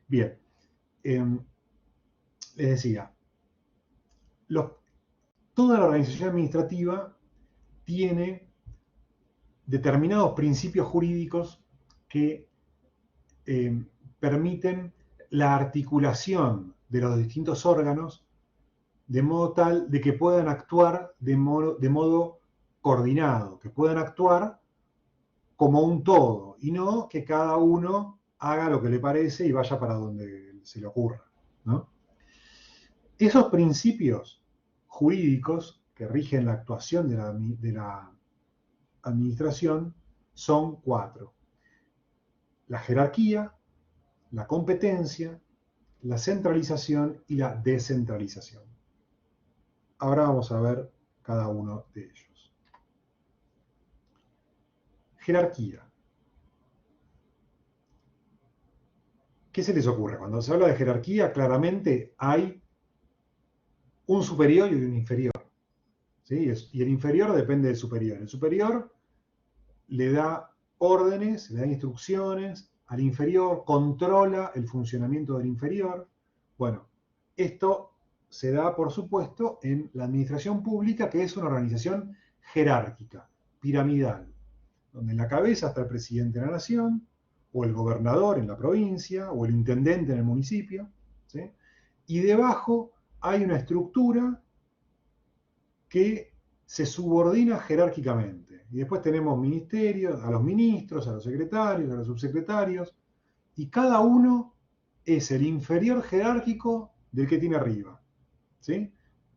[SPEAKER 1] Bien. Les decía, toda la organización administrativa tiene determinados principios jurídicos que permiten la articulación de los distintos órganos de modo tal de que puedan actuar de modo coordinado, que puedan actuar como un todo y no que cada uno haga lo que le parece y vaya para donde se le ocurra, ¿no? Esos principios jurídicos que rigen la actuación de la administración son 4. La jerarquía, la competencia, la centralización y la descentralización. Ahora vamos a ver cada uno de ellos. Jerarquía. ¿Qué se les ocurre? Cuando se habla de jerarquía, claramente hay un superior y un inferior. ¿Sí? Y el inferior depende del superior. El superior le da órdenes, le da instrucciones al inferior, controla el funcionamiento del inferior. Bueno, esto se da, por supuesto, en la administración pública, que es una organización jerárquica. piramidal, donde en la cabeza está el presidente de la nación, o el gobernador en la provincia, o el intendente en el municipio, ¿sí? Y debajo hay una estructura que se subordina jerárquicamente. Y después tenemos ministerios, a los ministros, a los secretarios, a los subsecretarios, y cada uno es el inferior jerárquico del que tiene arriba, ¿sí?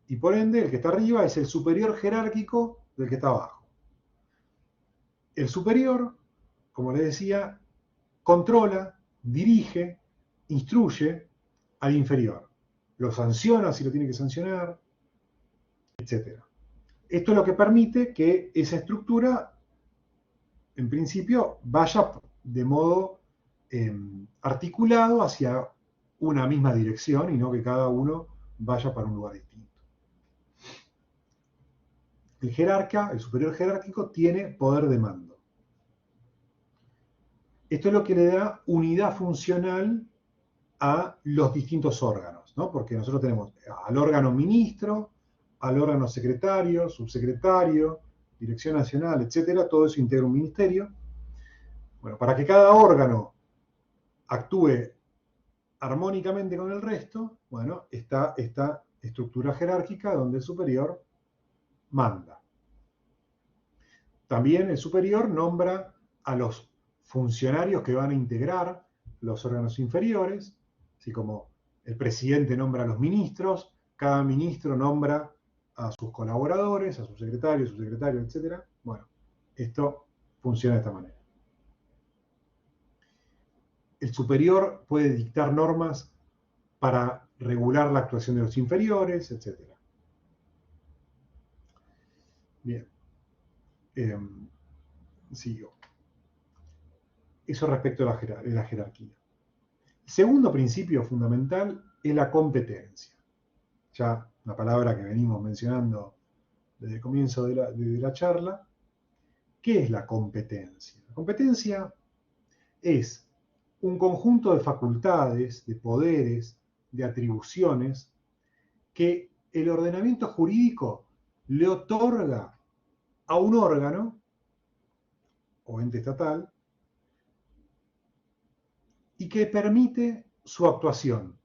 [SPEAKER 1] Y por ende, el que está arriba es el superior jerárquico del que está abajo. El superior, como les decía, controla, dirige, instruye al inferior. Lo sanciona si lo tiene que sancionar, etc. Esto es lo que permite que esa estructura, en principio, vaya de modo articulado hacia una misma dirección y no que cada uno vaya para un lugar distinto. El jerarca, el superior jerárquico, tiene poder de mando. Esto es lo que le da unidad funcional a los distintos órganos, ¿no? Porque nosotros tenemos al órgano ministro, al órgano secretario, subsecretario, dirección nacional, etcétera, todo eso integra un ministerio. Bueno, para que cada órgano actúe armónicamente con el resto, bueno, está esta estructura jerárquica donde el superior manda. También el superior nombra a los funcionarios que van a integrar los órganos inferiores, así como el presidente nombra a los ministros, cada ministro nombra a sus colaboradores, a sus secretarios, etc. Bueno, esto funciona de esta manera. El superior puede dictar normas para regular la actuación de los inferiores, etc. Bien. Sigo. Eso respecto a la jerarquía. El segundo principio fundamental es la competencia. Ya una palabra que venimos mencionando desde el comienzo de la charla. ¿Qué es la competencia? La competencia es un conjunto de facultades, de poderes, de atribuciones que el ordenamiento jurídico le otorga a un órgano o ente estatal y que permite su actuación.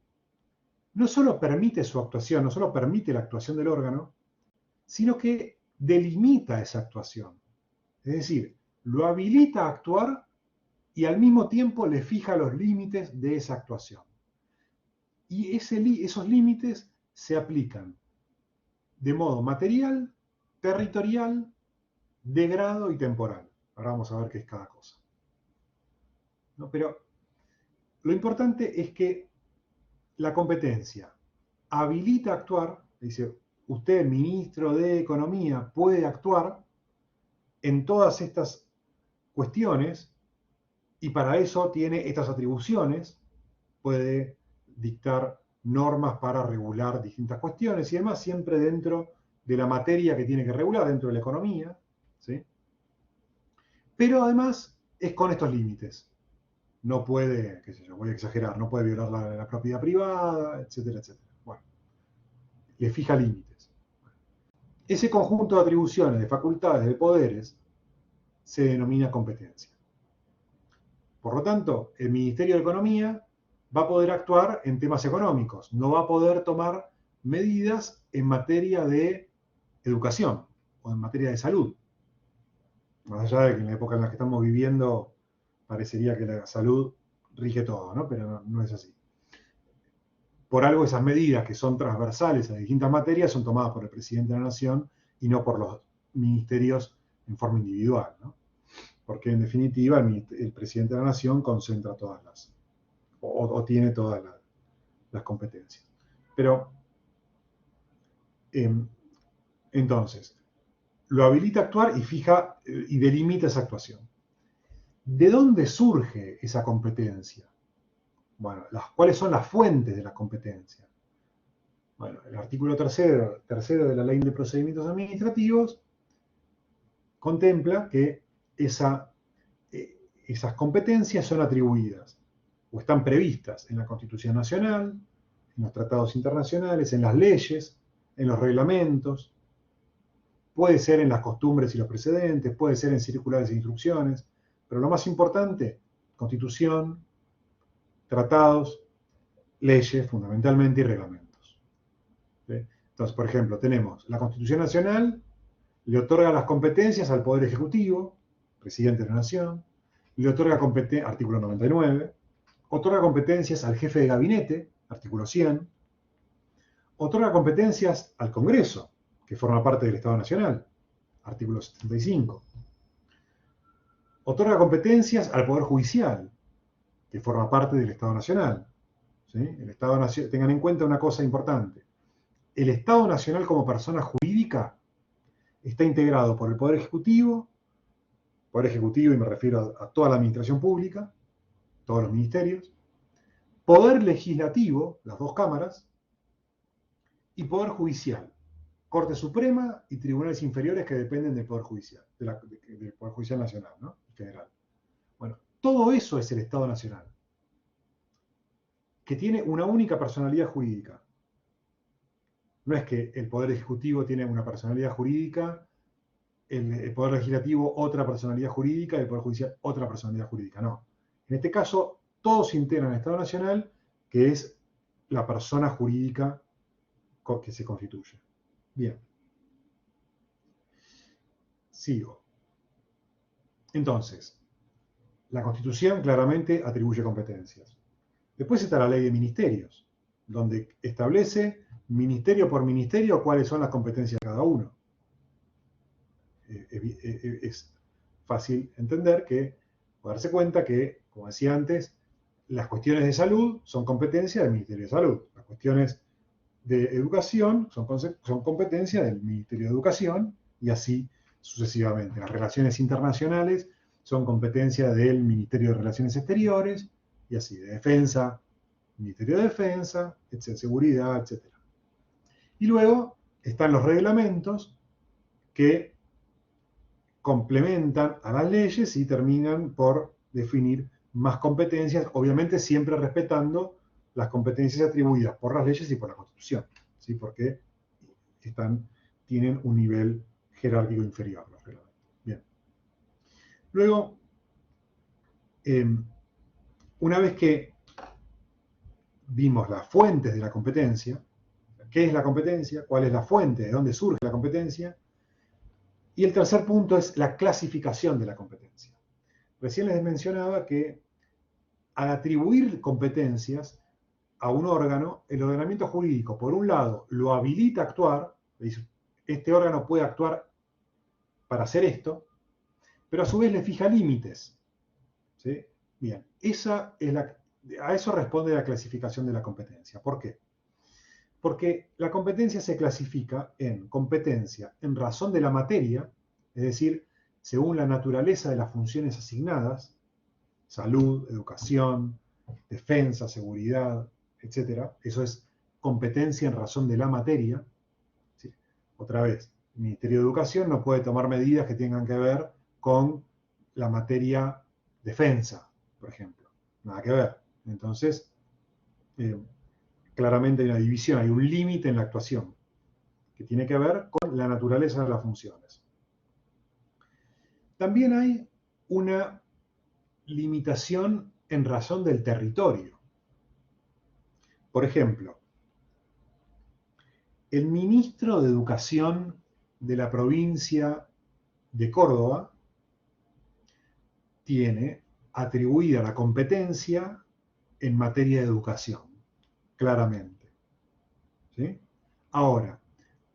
[SPEAKER 1] No solo permite su actuación, no solo permite la actuación del órgano, sino que delimita esa actuación. Es decir, lo habilita a actuar y al mismo tiempo le fija los límites de esa actuación. Y esos límites se aplican de modo material, territorial, de grado y temporal. Ahora vamos a ver qué es cada cosa. ¿No? Pero lo importante es que la competencia habilita a actuar, dice, usted, ministro de Economía, puede actuar en todas estas cuestiones y para eso tiene estas atribuciones, puede dictar normas para regular distintas cuestiones y demás, siempre dentro de la materia que tiene que regular, dentro de la economía, ¿sí? Pero además es con estos límites. No puede, qué sé yo, voy a exagerar, no puede violar la propiedad privada, etcétera, etcétera. Bueno, le fija límites. Ese conjunto de atribuciones, de facultades, de poderes, se denomina competencia. Por lo tanto, el Ministerio de Economía va a poder actuar en temas económicos, no va a poder tomar medidas en materia de educación o en materia de salud. Más allá de que en la época en la que estamos viviendo parecería que la salud rige todo, ¿no? Pero no es así. Por algo esas medidas que son transversales a distintas materias son tomadas por el presidente de la Nación y no por los ministerios en forma individual, ¿no? Porque en definitiva el presidente de la Nación concentra todas las, o tiene todas las competencias. Pero, entonces, lo habilita a actuar y fija y delimita esa actuación. ¿De dónde surge esa competencia? Bueno, ¿cuáles son las fuentes de la competencia? Bueno, el artículo tercero de la Ley de Procedimientos Administrativos contempla que esas competencias son atribuidas o están previstas en la Constitución Nacional, en los tratados internacionales, en las leyes, en los reglamentos, puede ser en las costumbres y los precedentes, puede ser en circulares e instrucciones, pero lo más importante, Constitución, tratados, leyes fundamentalmente y reglamentos. ¿Sí? Entonces, por ejemplo, tenemos la Constitución Nacional, le otorga las competencias al Poder Ejecutivo, presidente de la Nación, le otorga competencias, artículo 99, otorga competencias al jefe de gabinete, artículo 100, otorga competencias al Congreso, que forma parte del Estado Nacional, artículo 75. Otorga competencias al Poder Judicial, que forma parte del Estado Nacional. ¿Sí? El Estado Nacional, tengan en cuenta una cosa importante. El Estado Nacional como persona jurídica está integrado por el Poder Ejecutivo y me refiero a toda la administración pública, todos los ministerios, Poder Legislativo, las dos cámaras, y Poder Judicial, Corte Suprema y tribunales inferiores que dependen del Poder Judicial, del Poder Judicial Nacional, ¿no? Federal. Bueno, todo eso es el Estado Nacional, que tiene una única personalidad jurídica. No es que el Poder Ejecutivo tiene una personalidad jurídica, el Poder Legislativo otra personalidad jurídica y el Poder Judicial otra personalidad jurídica. No. En este caso, todos integran el Estado Nacional, que es la persona jurídica que se constituye. Bien. Sigo. Entonces, la Constitución claramente atribuye competencias. Después está la Ley de Ministerios, donde establece ministerio por ministerio cuáles son las competencias de cada uno. Es fácil entender o darse cuenta que, como decía antes, las cuestiones de salud son competencia del Ministerio de Salud. Las cuestiones de educación son competencia del Ministerio de Educación y así sucesivamente. Las relaciones internacionales son competencia del Ministerio de Relaciones Exteriores y así, de Defensa, Ministerio de Defensa, Seguridad, etc. Y luego están los reglamentos que complementan a las leyes y terminan por definir más competencias, obviamente siempre respetando las competencias atribuidas por las leyes y por la Constitución, ¿sí? Porque tienen un nivel jerárquico inferior los reglamentos. Bien. Luego, una vez que vimos las fuentes de la competencia, ¿qué es la competencia? ¿Cuál es la fuente? ¿De dónde surge la competencia? Y el tercer punto es la clasificación de la competencia. Recién les mencionaba que al atribuir competencias a un órgano, el ordenamiento jurídico, por un lado, lo habilita a actuar, dice, este órgano puede actuar para hacer esto, pero a su vez le fija límites. ¿Sí? Bien, a eso responde la clasificación de la competencia. ¿Por qué? Porque la competencia se clasifica en competencia en razón de la materia, es decir, según la naturaleza de las funciones asignadas, salud, educación, defensa, seguridad, etc. Eso es competencia en razón de la materia. ¿Sí? Otra vez, el Ministerio de Educación no puede tomar medidas que tengan que ver con la materia defensa, por ejemplo. Nada que ver. Entonces, claramente hay una división, hay un límite en la actuación que tiene que ver con la naturaleza de las funciones. También hay una limitación en razón del territorio. Por ejemplo, el ministro de Educación de la provincia de Córdoba tiene atribuida la competencia en materia de educación, claramente. ¿Sí? Ahora,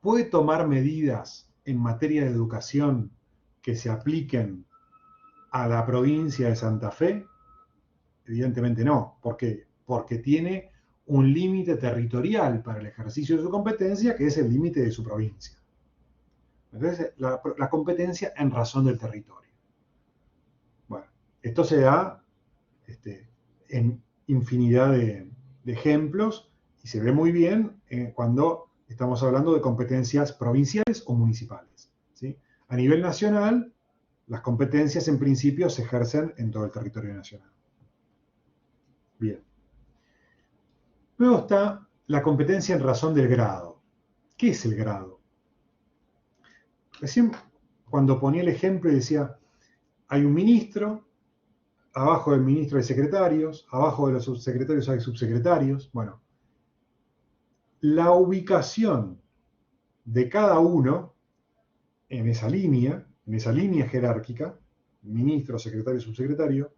[SPEAKER 1] ¿puede tomar medidas en materia de educación que se apliquen a la provincia de Santa Fe? Evidentemente no. ¿Por qué? Porque tiene un límite territorial para el ejercicio de su competencia, que es el límite de su provincia. Entonces, la competencia en razón del territorio. Bueno, esto se da en infinidad de ejemplos y se ve muy bien cuando estamos hablando de competencias provinciales o municipales. ¿Sí? A nivel nacional, las competencias en principio se ejercen en todo el territorio nacional. Bien. Luego está la competencia en razón del grado. ¿Qué es el grado? Recién cuando ponía el ejemplo y decía, hay un ministro, abajo del ministro hay secretarios, abajo de los subsecretarios hay subsecretarios. Bueno, la ubicación de cada uno en esa línea jerárquica, ministro, secretario, subsecretario,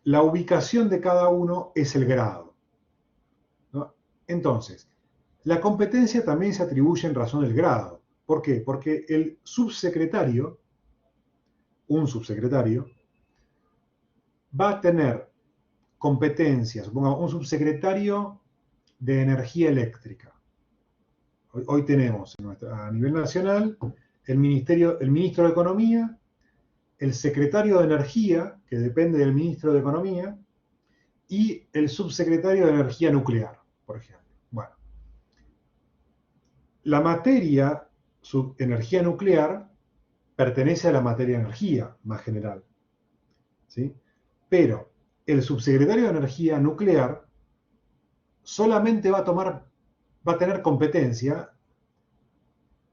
[SPEAKER 1] la ubicación de cada uno es el grado, ¿no? Entonces, la competencia también se atribuye en razón del grado. ¿Por qué? Porque el subsecretario, un subsecretario, va a tener competencias, supongamos, un subsecretario de energía eléctrica. Hoy tenemos a nivel nacional el ministro de Economía, el secretario de Energía, que depende del ministro de Economía, y el subsecretario de Energía Nuclear, por ejemplo. Bueno, la materia energía nuclear pertenece a la materia energía, más general, ¿sí? Pero el subsecretario de Energía Nuclear solamente va a tener competencia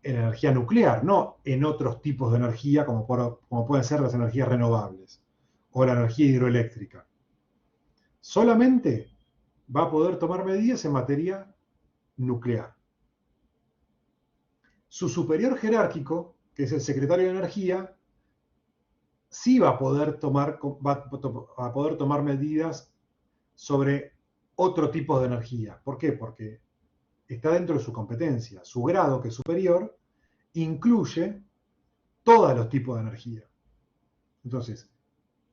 [SPEAKER 1] en energía nuclear, no en otros tipos de energía como pueden ser las energías renovables o la energía hidroeléctrica. Solamente va a poder tomar medidas en materia nuclear. Su superior jerárquico, que es el secretario de Energía, sí va a poder tomar medidas sobre otro tipo de energía. ¿Por qué? Porque está dentro de su competencia. Su grado, que es superior, incluye todos los tipos de energía. Entonces,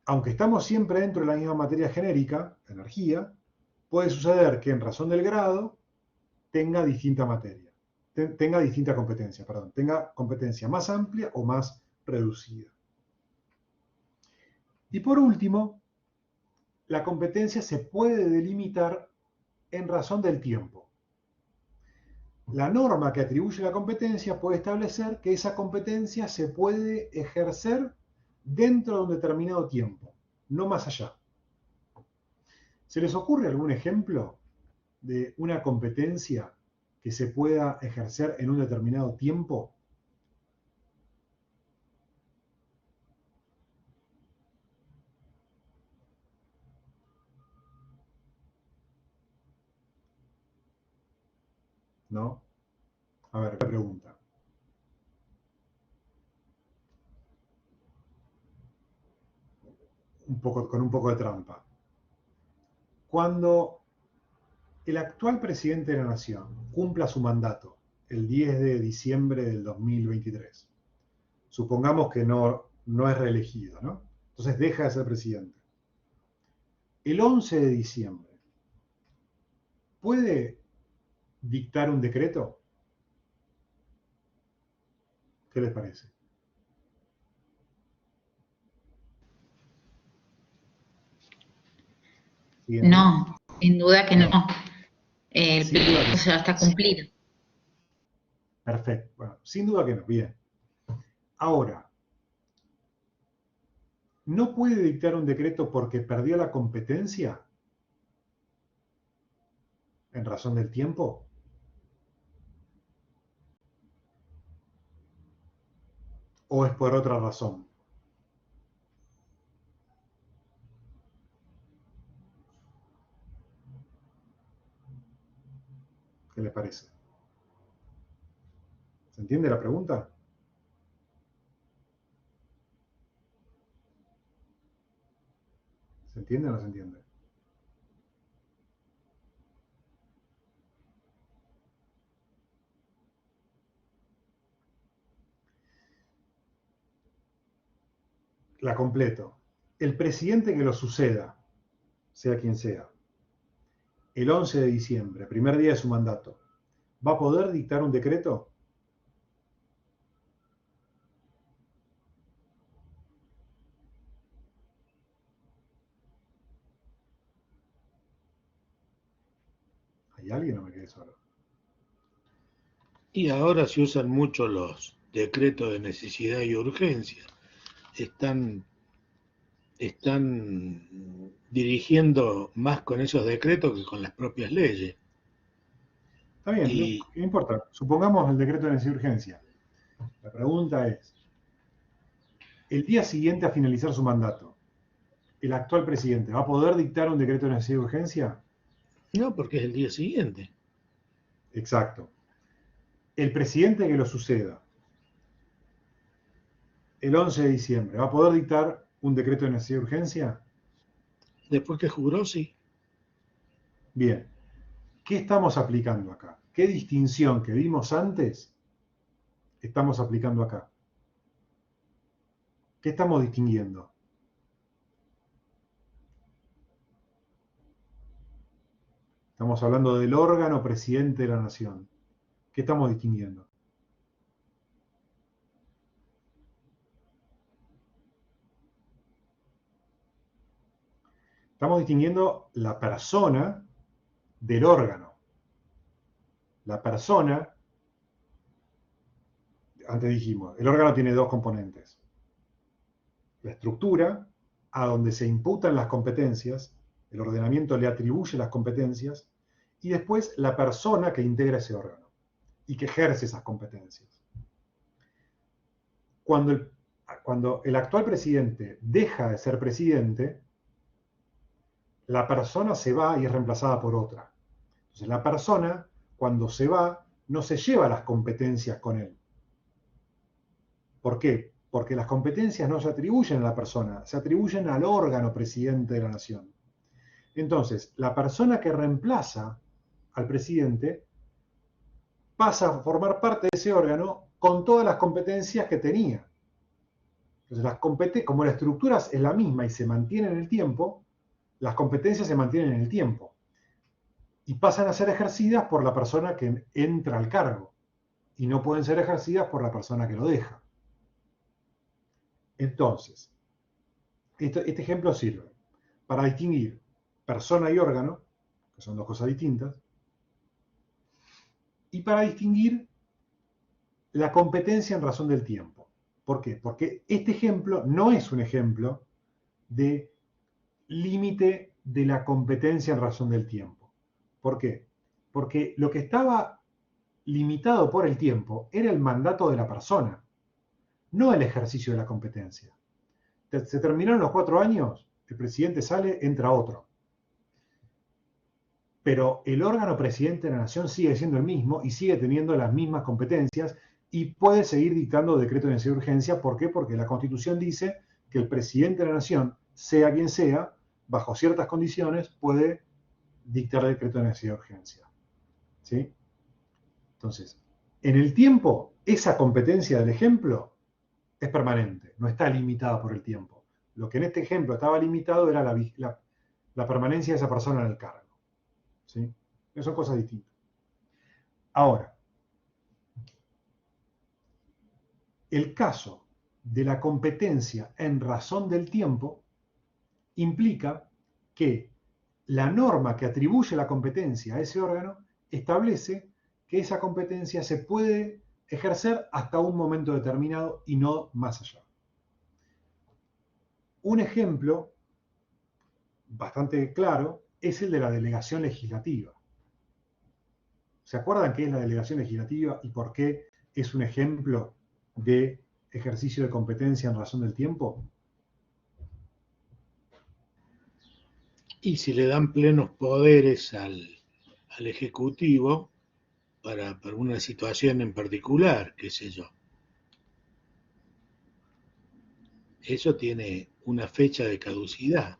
[SPEAKER 1] aunque estamos siempre dentro de la misma materia genérica, energía, puede suceder que en razón del grado tenga distinta materia, tenga distinta competencia, tenga competencia más amplia o más reducida. Y por último, la competencia se puede delimitar en razón del tiempo. La norma que atribuye la competencia puede establecer que esa competencia se puede ejercer dentro de un determinado tiempo, no más allá. ¿Se les ocurre algún ejemplo de una competencia que se pueda ejercer en un determinado tiempo? ¿No? A ver, pregunta. Con un poco de trampa. Cuando el actual presidente de la Nación cumpla su mandato el 10 de diciembre del 2023, supongamos que no es reelegido, ¿no? Entonces deja de ser presidente. El 11 de diciembre, ¿puede dictar un decreto? ¿Qué les parece?
[SPEAKER 2] ¿Siguiente? No, sin duda que no. El
[SPEAKER 1] plazo
[SPEAKER 2] ya está cumplido.
[SPEAKER 1] Perfecto. Bueno, sin duda que no. Bien. Ahora, ¿no puede dictar un decreto porque perdió la competencia en razón del tiempo? ¿O es por otra razón? ¿Qué les parece? ¿Se entiende la pregunta? ¿Se entiende o no se entiende? La completo. El presidente que lo suceda, sea quien sea, el 11 de diciembre, primer día de su mandato, ¿va a poder dictar un decreto? ¿Hay alguien o me quedé solo?
[SPEAKER 3] Y ahora se usan mucho los decretos de necesidad y urgencia. Están dirigiendo más con esos decretos que con las propias leyes.
[SPEAKER 1] Está bien, no importa. Supongamos el decreto de necesidad y urgencia. La pregunta es, el día siguiente a finalizar su mandato, ¿el actual presidente va a poder dictar un decreto de necesidad de urgencia?
[SPEAKER 3] No, porque es el día siguiente.
[SPEAKER 1] Exacto. El presidente que lo suceda el 11 de diciembre, ¿va a poder dictar un decreto de necesidad de urgencia?
[SPEAKER 3] Después que juró, sí.
[SPEAKER 1] Bien. ¿Qué estamos aplicando acá? ¿Qué distinción que vimos antes estamos aplicando acá? ¿Qué estamos distinguiendo? Estamos hablando del órgano presidente de la nación. ¿Qué estamos distinguiendo? Estamos distinguiendo la persona del órgano. La persona, antes dijimos, el órgano tiene dos componentes. La estructura, a donde se imputan las competencias, el ordenamiento le atribuye las competencias, y después la persona que integra ese órgano y que ejerce esas competencias. Cuando el actual presidente deja de ser presidente, la persona se va y es reemplazada por otra. Entonces la persona, cuando se va, no se lleva las competencias con él. ¿Por qué? Porque las competencias no se atribuyen a la persona, se atribuyen al órgano presidente de la nación. Entonces, la persona que reemplaza al presidente pasa a formar parte de ese órgano con todas las competencias que tenía. Entonces, como la estructura es la misma y se mantiene en el tiempo, las competencias se mantienen en el tiempo y pasan a ser ejercidas por la persona que entra al cargo y no pueden ser ejercidas por la persona que lo deja. Entonces, este ejemplo sirve para distinguir persona y órgano, que son dos cosas distintas, y para distinguir la competencia en razón del tiempo. ¿Por qué? Porque este ejemplo no es un ejemplo de límite de la competencia en razón del tiempo. ¿Por qué? Porque lo que estaba limitado por el tiempo era el mandato de la persona, no el ejercicio de la competencia. Se terminaron los 4 años, el presidente sale, entra otro. Pero el órgano presidente de la nación sigue siendo el mismo y sigue teniendo las mismas competencias y puede seguir dictando decretos de necesidad de urgencia. ¿Por qué? Porque la Constitución dice que el presidente de la nación, sea quien sea, bajo ciertas condiciones, puede dictar decreto de necesidad de urgencia. ¿Sí? Entonces, en el tiempo, esa competencia del ejemplo es permanente, no está limitada por el tiempo. Lo que en este ejemplo estaba limitado era la permanencia de esa persona en el cargo. ¿Sí? Esas son cosas distintas. Ahora, el caso de la competencia en razón del tiempo implica que la norma que atribuye la competencia a ese órgano establece que esa competencia se puede ejercer hasta un momento determinado y no más allá. Un ejemplo bastante claro es el de la delegación legislativa. ¿Se acuerdan qué es la delegación legislativa y por qué es un ejemplo de ejercicio de competencia en razón del tiempo?
[SPEAKER 3] Y si le dan plenos poderes al Ejecutivo para una situación en particular, qué sé yo. Eso tiene una fecha de caducidad.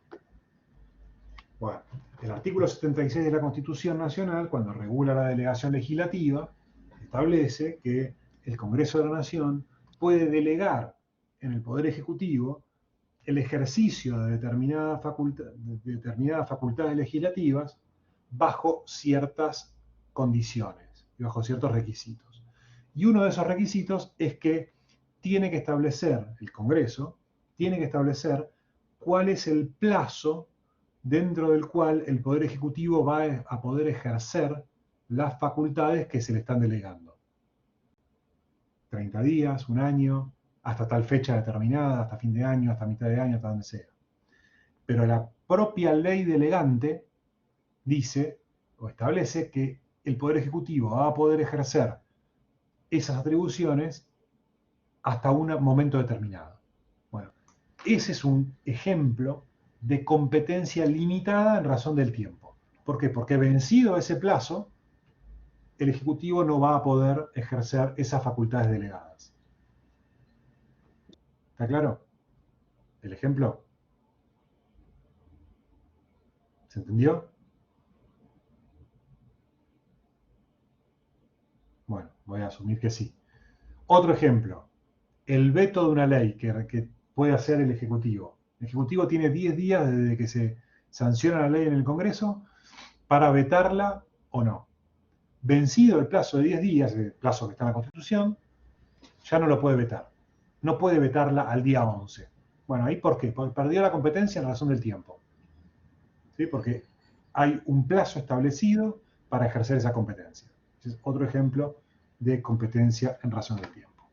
[SPEAKER 1] Bueno, el artículo 76 de la Constitución Nacional, cuando regula la delegación legislativa, establece que el Congreso de la Nación puede delegar en el Poder Ejecutivo el ejercicio de determinadas facultades legislativas bajo ciertas condiciones y bajo ciertos requisitos. Y uno de esos requisitos es que tiene que establecer, el Congreso, tiene que establecer cuál es el plazo dentro del cual el Poder Ejecutivo va a poder ejercer las facultades que se le están delegando. 30 días, un año, hasta tal fecha determinada, hasta fin de año, hasta mitad de año, hasta donde sea. Pero la propia ley delegante dice o establece que el Poder Ejecutivo va a poder ejercer esas atribuciones hasta un momento determinado. Bueno, ese es un ejemplo de competencia limitada en razón del tiempo. ¿Por qué? Porque vencido ese plazo, el Ejecutivo no va a poder ejercer esas facultades delegadas. ¿Está claro? ¿El ejemplo? ¿Se entendió? Bueno, voy a asumir que sí. Otro ejemplo, el veto de una ley que puede hacer el Ejecutivo. El Ejecutivo tiene 10 días desde que se sanciona la ley en el Congreso para vetarla o no. Vencido el plazo de 10 días, el plazo que está en la Constitución, ya no lo puede vetar. No puede vetarla al día 11. Bueno, ¿ahí por qué? Porque perdió la competencia en razón del tiempo. ¿Sí? Porque hay un plazo establecido para ejercer esa competencia. Ese es otro ejemplo de competencia en razón del tiempo.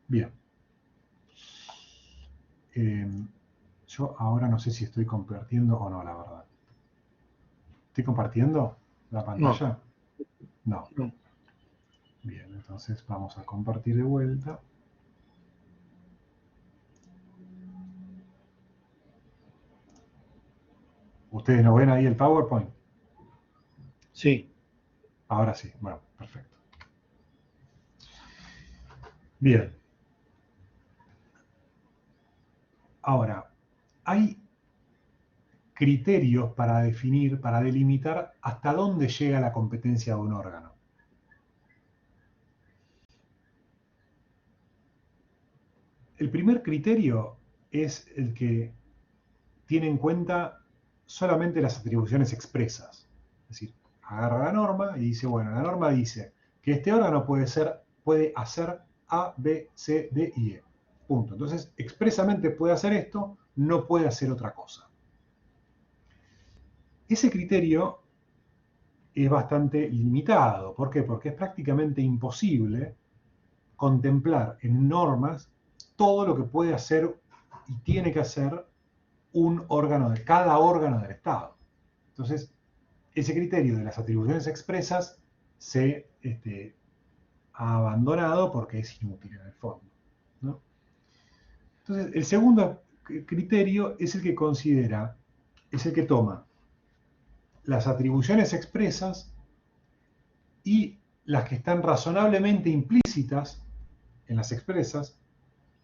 [SPEAKER 1] Bien. Yo ahora no sé si estoy compartiendo o no, la verdad. ¿Estoy compartiendo la pantalla? No.
[SPEAKER 3] No.
[SPEAKER 1] Bien, entonces vamos a compartir de vuelta. ¿Ustedes no ven ahí el PowerPoint?
[SPEAKER 3] Sí.
[SPEAKER 1] Ahora sí, bueno, perfecto. Bien. Ahora, hay criterios para definir, para delimitar hasta dónde llega la competencia de un órgano. El primer criterio es el que tiene en cuenta solamente las atribuciones expresas. Es decir, agarra la norma y dice, bueno, la norma dice que este órgano puede hacer A, B, C, D y E. Punto. Entonces, expresamente puede hacer esto, no puede hacer otra cosa. Ese criterio es bastante limitado. ¿Por qué? Porque es prácticamente imposible contemplar en normas todo lo que puede hacer y tiene que hacer cada órgano del Estado. Entonces, ese criterio de las atribuciones expresas se ha abandonado porque es inútil en el fondo, ¿no? Entonces, el segundo criterio es el que considera, es el que toma las atribuciones expresas y las que están razonablemente implícitas en las expresas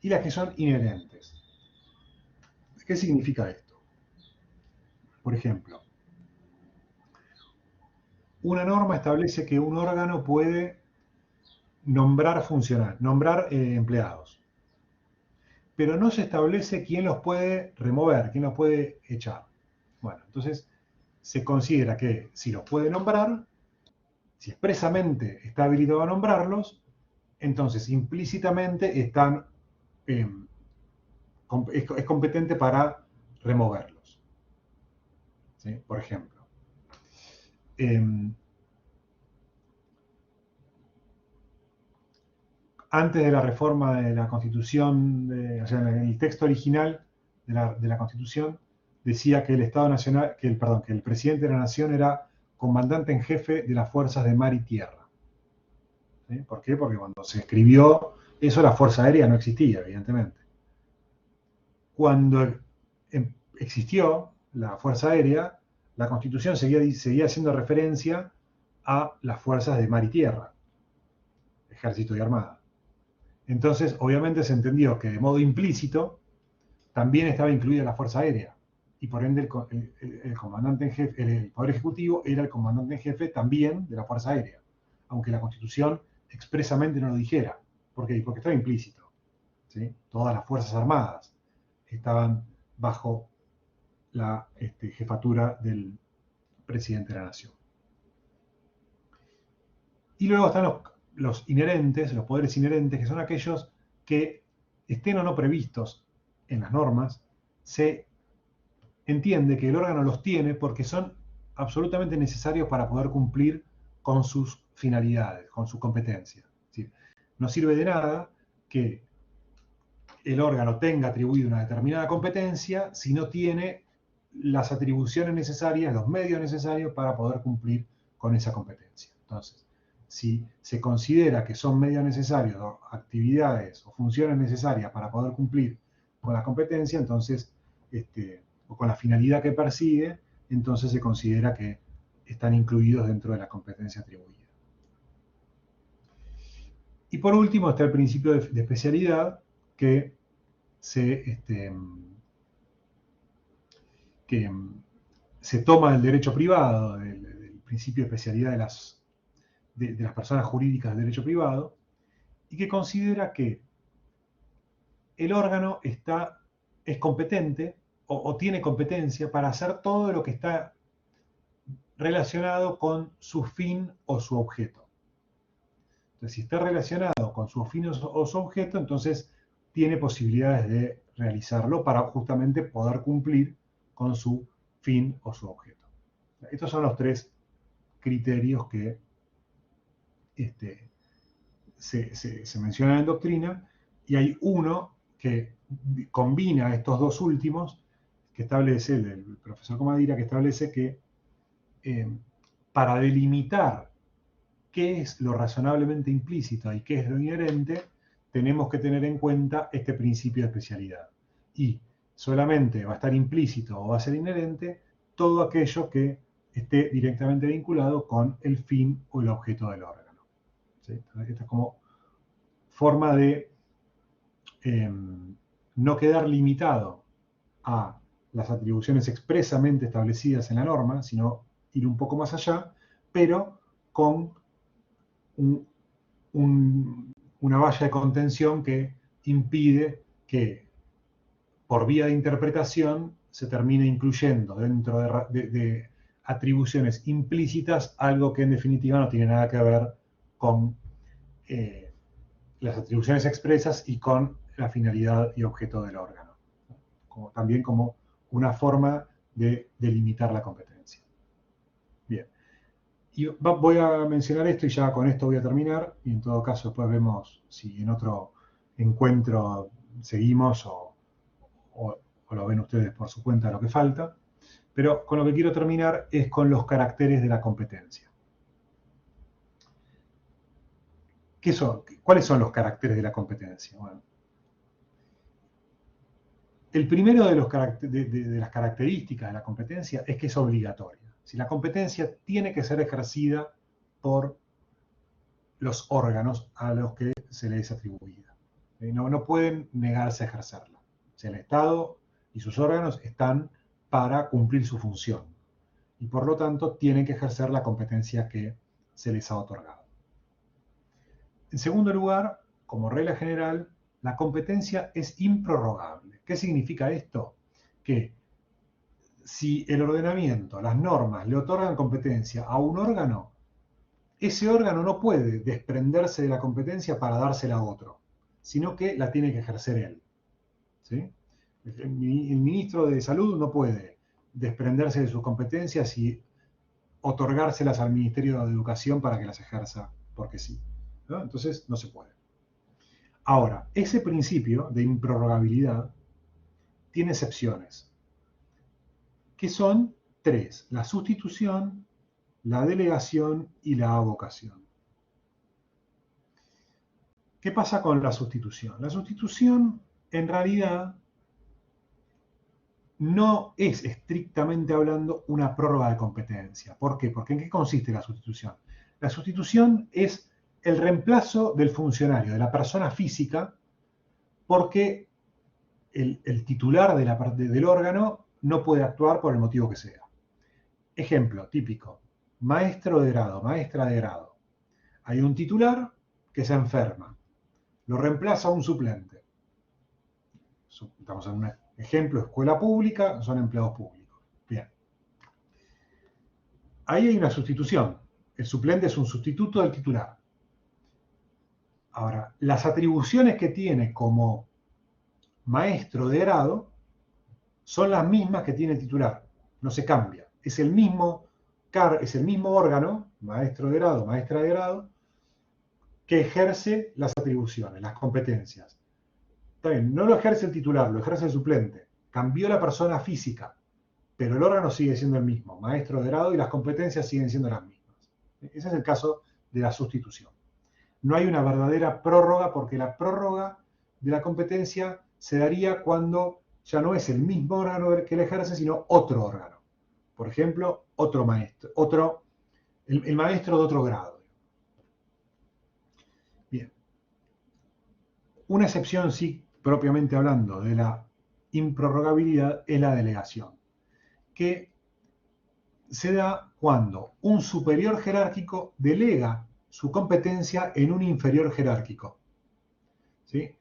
[SPEAKER 1] y las que son inherentes. ¿Qué significa esto? Por ejemplo, una norma establece que un órgano puede nombrar empleados, pero no se establece quién los puede remover, quién los puede echar. Bueno, entonces se considera que si los puede nombrar, si expresamente está habilitado a nombrarlos, entonces implícitamente es competente para removerlos. ¿Sí? Por ejemplo, antes de la reforma de la Constitución, o sea, en el texto original de la Constitución, decía que el Estado Nacional, que el presidente de la Nación era comandante en jefe de las fuerzas de mar y tierra. ¿Sí? ¿Por qué? Porque cuando se escribió eso, la Fuerza Aérea no existía, evidentemente. Cuando existió la Fuerza Aérea, la Constitución seguía haciendo referencia a las fuerzas de mar y tierra, ejército y armada. Entonces, obviamente se entendió que de modo implícito también estaba incluida la Fuerza Aérea y por ende el comandante en jefe, el Poder Ejecutivo era el comandante en jefe también de la Fuerza Aérea, aunque la Constitución expresamente no lo dijera. ¿Por qué? Porque estaba implícito. ¿Sí? Todas las Fuerzas Armadas estaban bajo la jefatura del presidente de la Nación. Y luego están los inherentes, los poderes inherentes, que son aquellos que estén o no previstos en las normas, se entiende que el órgano los tiene porque son absolutamente necesarios para poder cumplir con sus finalidades, con su competencia. Es decir, no sirve de nada que el órgano tenga atribuido una determinada competencia si no tiene las atribuciones necesarias, los medios necesarios para poder cumplir con esa competencia. Entonces, si se considera que son medios necesarios, o actividades o funciones necesarias para poder cumplir con la competencia, entonces, o con la finalidad que persigue, entonces se considera que están incluidos dentro de la competencia atribuida. Y por último está el principio de especialidad, que se toma del derecho privado, del principio de especialidad de las personas jurídicas del derecho privado, y que considera que el órgano es competente o tiene competencia para hacer todo lo que está relacionado con su fin o su objeto. Entonces, si está relacionado con su fin o su objeto, entonces tiene posibilidades de realizarlo para justamente poder cumplir con su fin o su objeto. Estos son los tres criterios que se mencionan en doctrina, y hay uno que combina estos dos últimos, que establece, el profesor Comadira, que establece que para delimitar qué es lo razonablemente implícito y qué es lo inherente, tenemos que tener en cuenta este principio de especialidad. Y solamente va a estar implícito o va a ser inherente todo aquello que esté directamente vinculado con el fin o el objeto del órgano. ¿Sí? Esta es como forma de no quedar limitado a las atribuciones expresamente establecidas en la norma, sino ir un poco más allá, pero con una valla de contención que impide que, por vía de interpretación, se termine incluyendo dentro de atribuciones implícitas algo que en definitiva no tiene nada que ver con las atribuciones expresas y con la finalidad y objeto del órgano. También como una forma de delimitar la competencia. Bien. Y voy a mencionar esto y ya con esto voy a terminar, y en todo caso después vemos si en otro encuentro seguimos o lo ven ustedes por su cuenta lo que falta. Pero con lo que quiero terminar es con los caracteres de la competencia. ¿Cuáles son los caracteres de la competencia? Bueno, el primero de las características de la competencia es que es obligatoria. Si la competencia tiene que ser ejercida por los órganos a los que se les es atribuida. No pueden negarse a ejercerla. O sea, el Estado y sus órganos están para cumplir su función. Y por lo tanto tienen que ejercer la competencia que se les ha otorgado. En segundo lugar, como regla general, la competencia es improrrogable. ¿Qué significa esto? Que si el ordenamiento, las normas, le otorgan competencia a un órgano, ese órgano no puede desprenderse de la competencia para dársela a otro, sino que la tiene que ejercer él. ¿Sí? El ministro de Salud no puede desprenderse de sus competencias y otorgárselas al Ministerio de Educación para que las ejerza porque sí, ¿no? Entonces no se puede. Ahora, ese principio de improrrogabilidad tiene excepciones, que son tres: la sustitución, la delegación y la avocación. ¿Qué pasa con la sustitución? La sustitución, en realidad, no es estrictamente hablando una prórroga de competencia. ¿Por qué? Porque ¿en qué consiste la sustitución? La sustitución es el reemplazo del funcionario, de la persona física, porque el titular del órgano no puede actuar por el motivo que sea. Ejemplo típico: maestro de grado, maestra de grado. Hay un titular que se enferma, lo reemplaza un suplente. Estamos en un ejemplo, escuela pública, son empleados públicos. Bien. Ahí hay una sustitución. El suplente es un sustituto del titular. Ahora, las atribuciones que tiene como maestro de grado son las mismas que tiene el titular. No se cambia. Es el mismo órgano, maestro de grado, maestra de grado, que ejerce las atribuciones, las competencias. Está bien, no lo ejerce el titular, lo ejerce el suplente. Cambió la persona física, pero el órgano sigue siendo el mismo, maestro de grado, y las competencias siguen siendo las mismas. Ese es el caso de la sustitución. No hay una verdadera prórroga porque la prórroga de la competencia se daría cuando ya no es el mismo órgano que la ejerce, sino otro órgano. Por ejemplo, otro maestro, el maestro de otro grado. Bien. Una excepción, sí, propiamente hablando, de la improrrogabilidad es la delegación, que se da cuando un superior jerárquico delega su competencia en un inferior jerárquico. ¿Sí?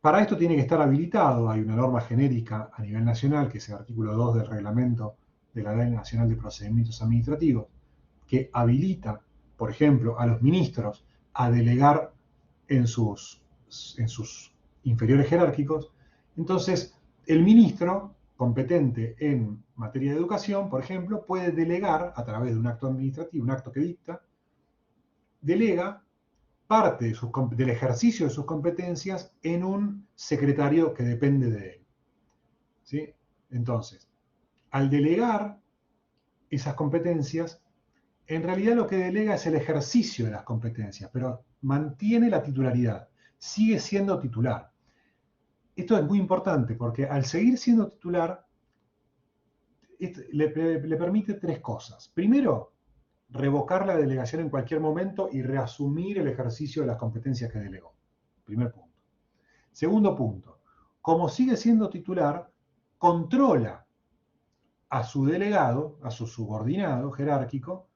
[SPEAKER 1] Para esto tiene que estar habilitado, hay una norma genérica a nivel nacional, que es el artículo 2 del reglamento de la Ley Nacional de Procedimientos Administrativos, que habilita, por ejemplo, a los ministros a delegar en sus inferiores jerárquicos. Entonces, el ministro competente en materia de educación, por ejemplo, puede delegar a través de un acto administrativo, un acto que dicta, delega parte del ejercicio de sus competencias en un secretario que depende de él. ¿Sí? Entonces, al delegar esas competencias, en realidad lo que delega es el ejercicio de las competencias, pero mantiene la titularidad, sigue siendo titular. Esto es muy importante porque al seguir siendo titular, le permite tres cosas. Primero, revocar la delegación en cualquier momento y reasumir el ejercicio de las competencias que delegó. Primer punto. Segundo punto, como sigue siendo titular, controla a su delegado, a su subordinado jerárquico,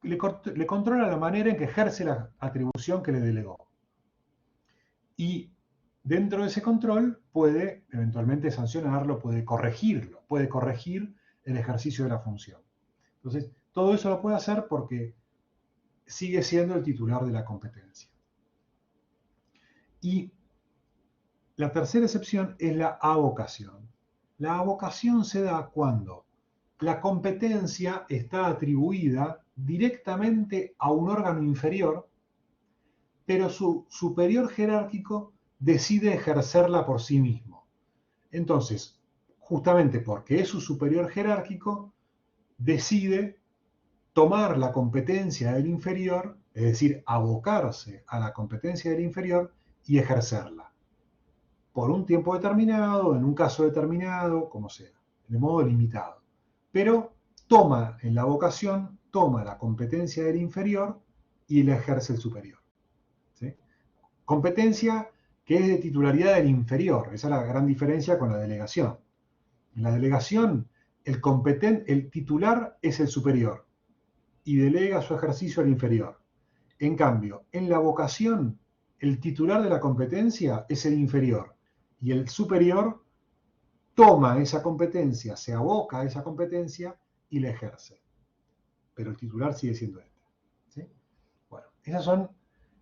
[SPEAKER 1] le controla la manera en que ejerce la atribución que le delegó. Y dentro de ese control puede eventualmente sancionarlo, puede corregirlo, puede corregir el ejercicio de la función. Entonces, todo eso lo puede hacer porque sigue siendo el titular de la competencia. Y la tercera excepción es la avocación. La avocación se da cuando la competencia está atribuida directamente a un órgano inferior, pero su superior jerárquico decide ejercerla por sí mismo. Entonces, justamente porque es su superior jerárquico, decide tomar la competencia del inferior, es decir, abocarse a la competencia del inferior y ejercerla. Por un tiempo determinado, en un caso determinado, como sea, de modo limitado. Pero toma en la vocación, toma la competencia del inferior y la ejerce el superior. ¿Sí? Competencia que es de titularidad del inferior. Esa es la gran diferencia con la delegación. En la delegación, el titular es el superior y delega su ejercicio al inferior. En cambio, en la vocación, el titular de la competencia es el inferior y el superior toma esa competencia, se aboca a esa competencia y la ejerce. Pero el titular sigue siendo este. ¿Sí? Bueno, esas son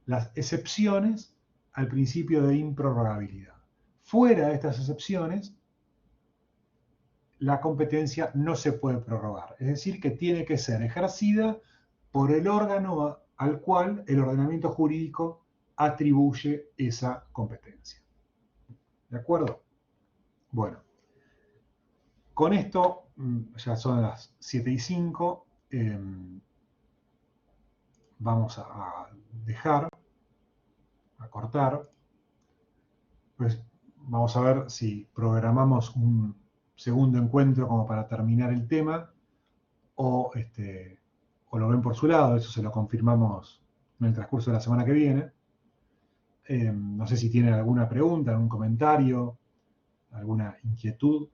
[SPEAKER 1] las excepciones al principio de improrrogabilidad. Fuera de estas excepciones, la competencia no se puede prorrogar. Es decir, que tiene que ser ejercida por el órgano al cual el ordenamiento jurídico atribuye esa competencia. ¿De acuerdo? Bueno, con esto, ya son las 7:05, vamos a dejar, a cortar. Pues vamos a ver si programamos un segundo encuentro como para terminar el tema o lo ven por su lado, eso se lo confirmamos en el transcurso de la semana que viene. No sé si tienen alguna pregunta, algún comentario, alguna inquietud,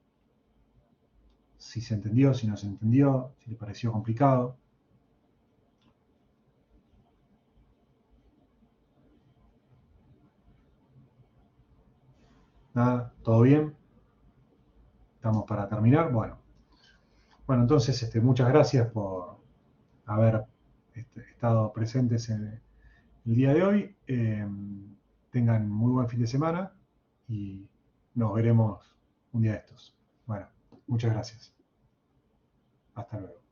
[SPEAKER 1] si se entendió, si no se entendió, si le pareció complicado. Nada, ¿todo bien? ¿Estamos para terminar? Bueno, entonces muchas gracias por haber estado presentes en el día de hoy. Tengan muy buen fin de semana y nos veremos un día de estos. Bueno, muchas gracias. Hasta luego.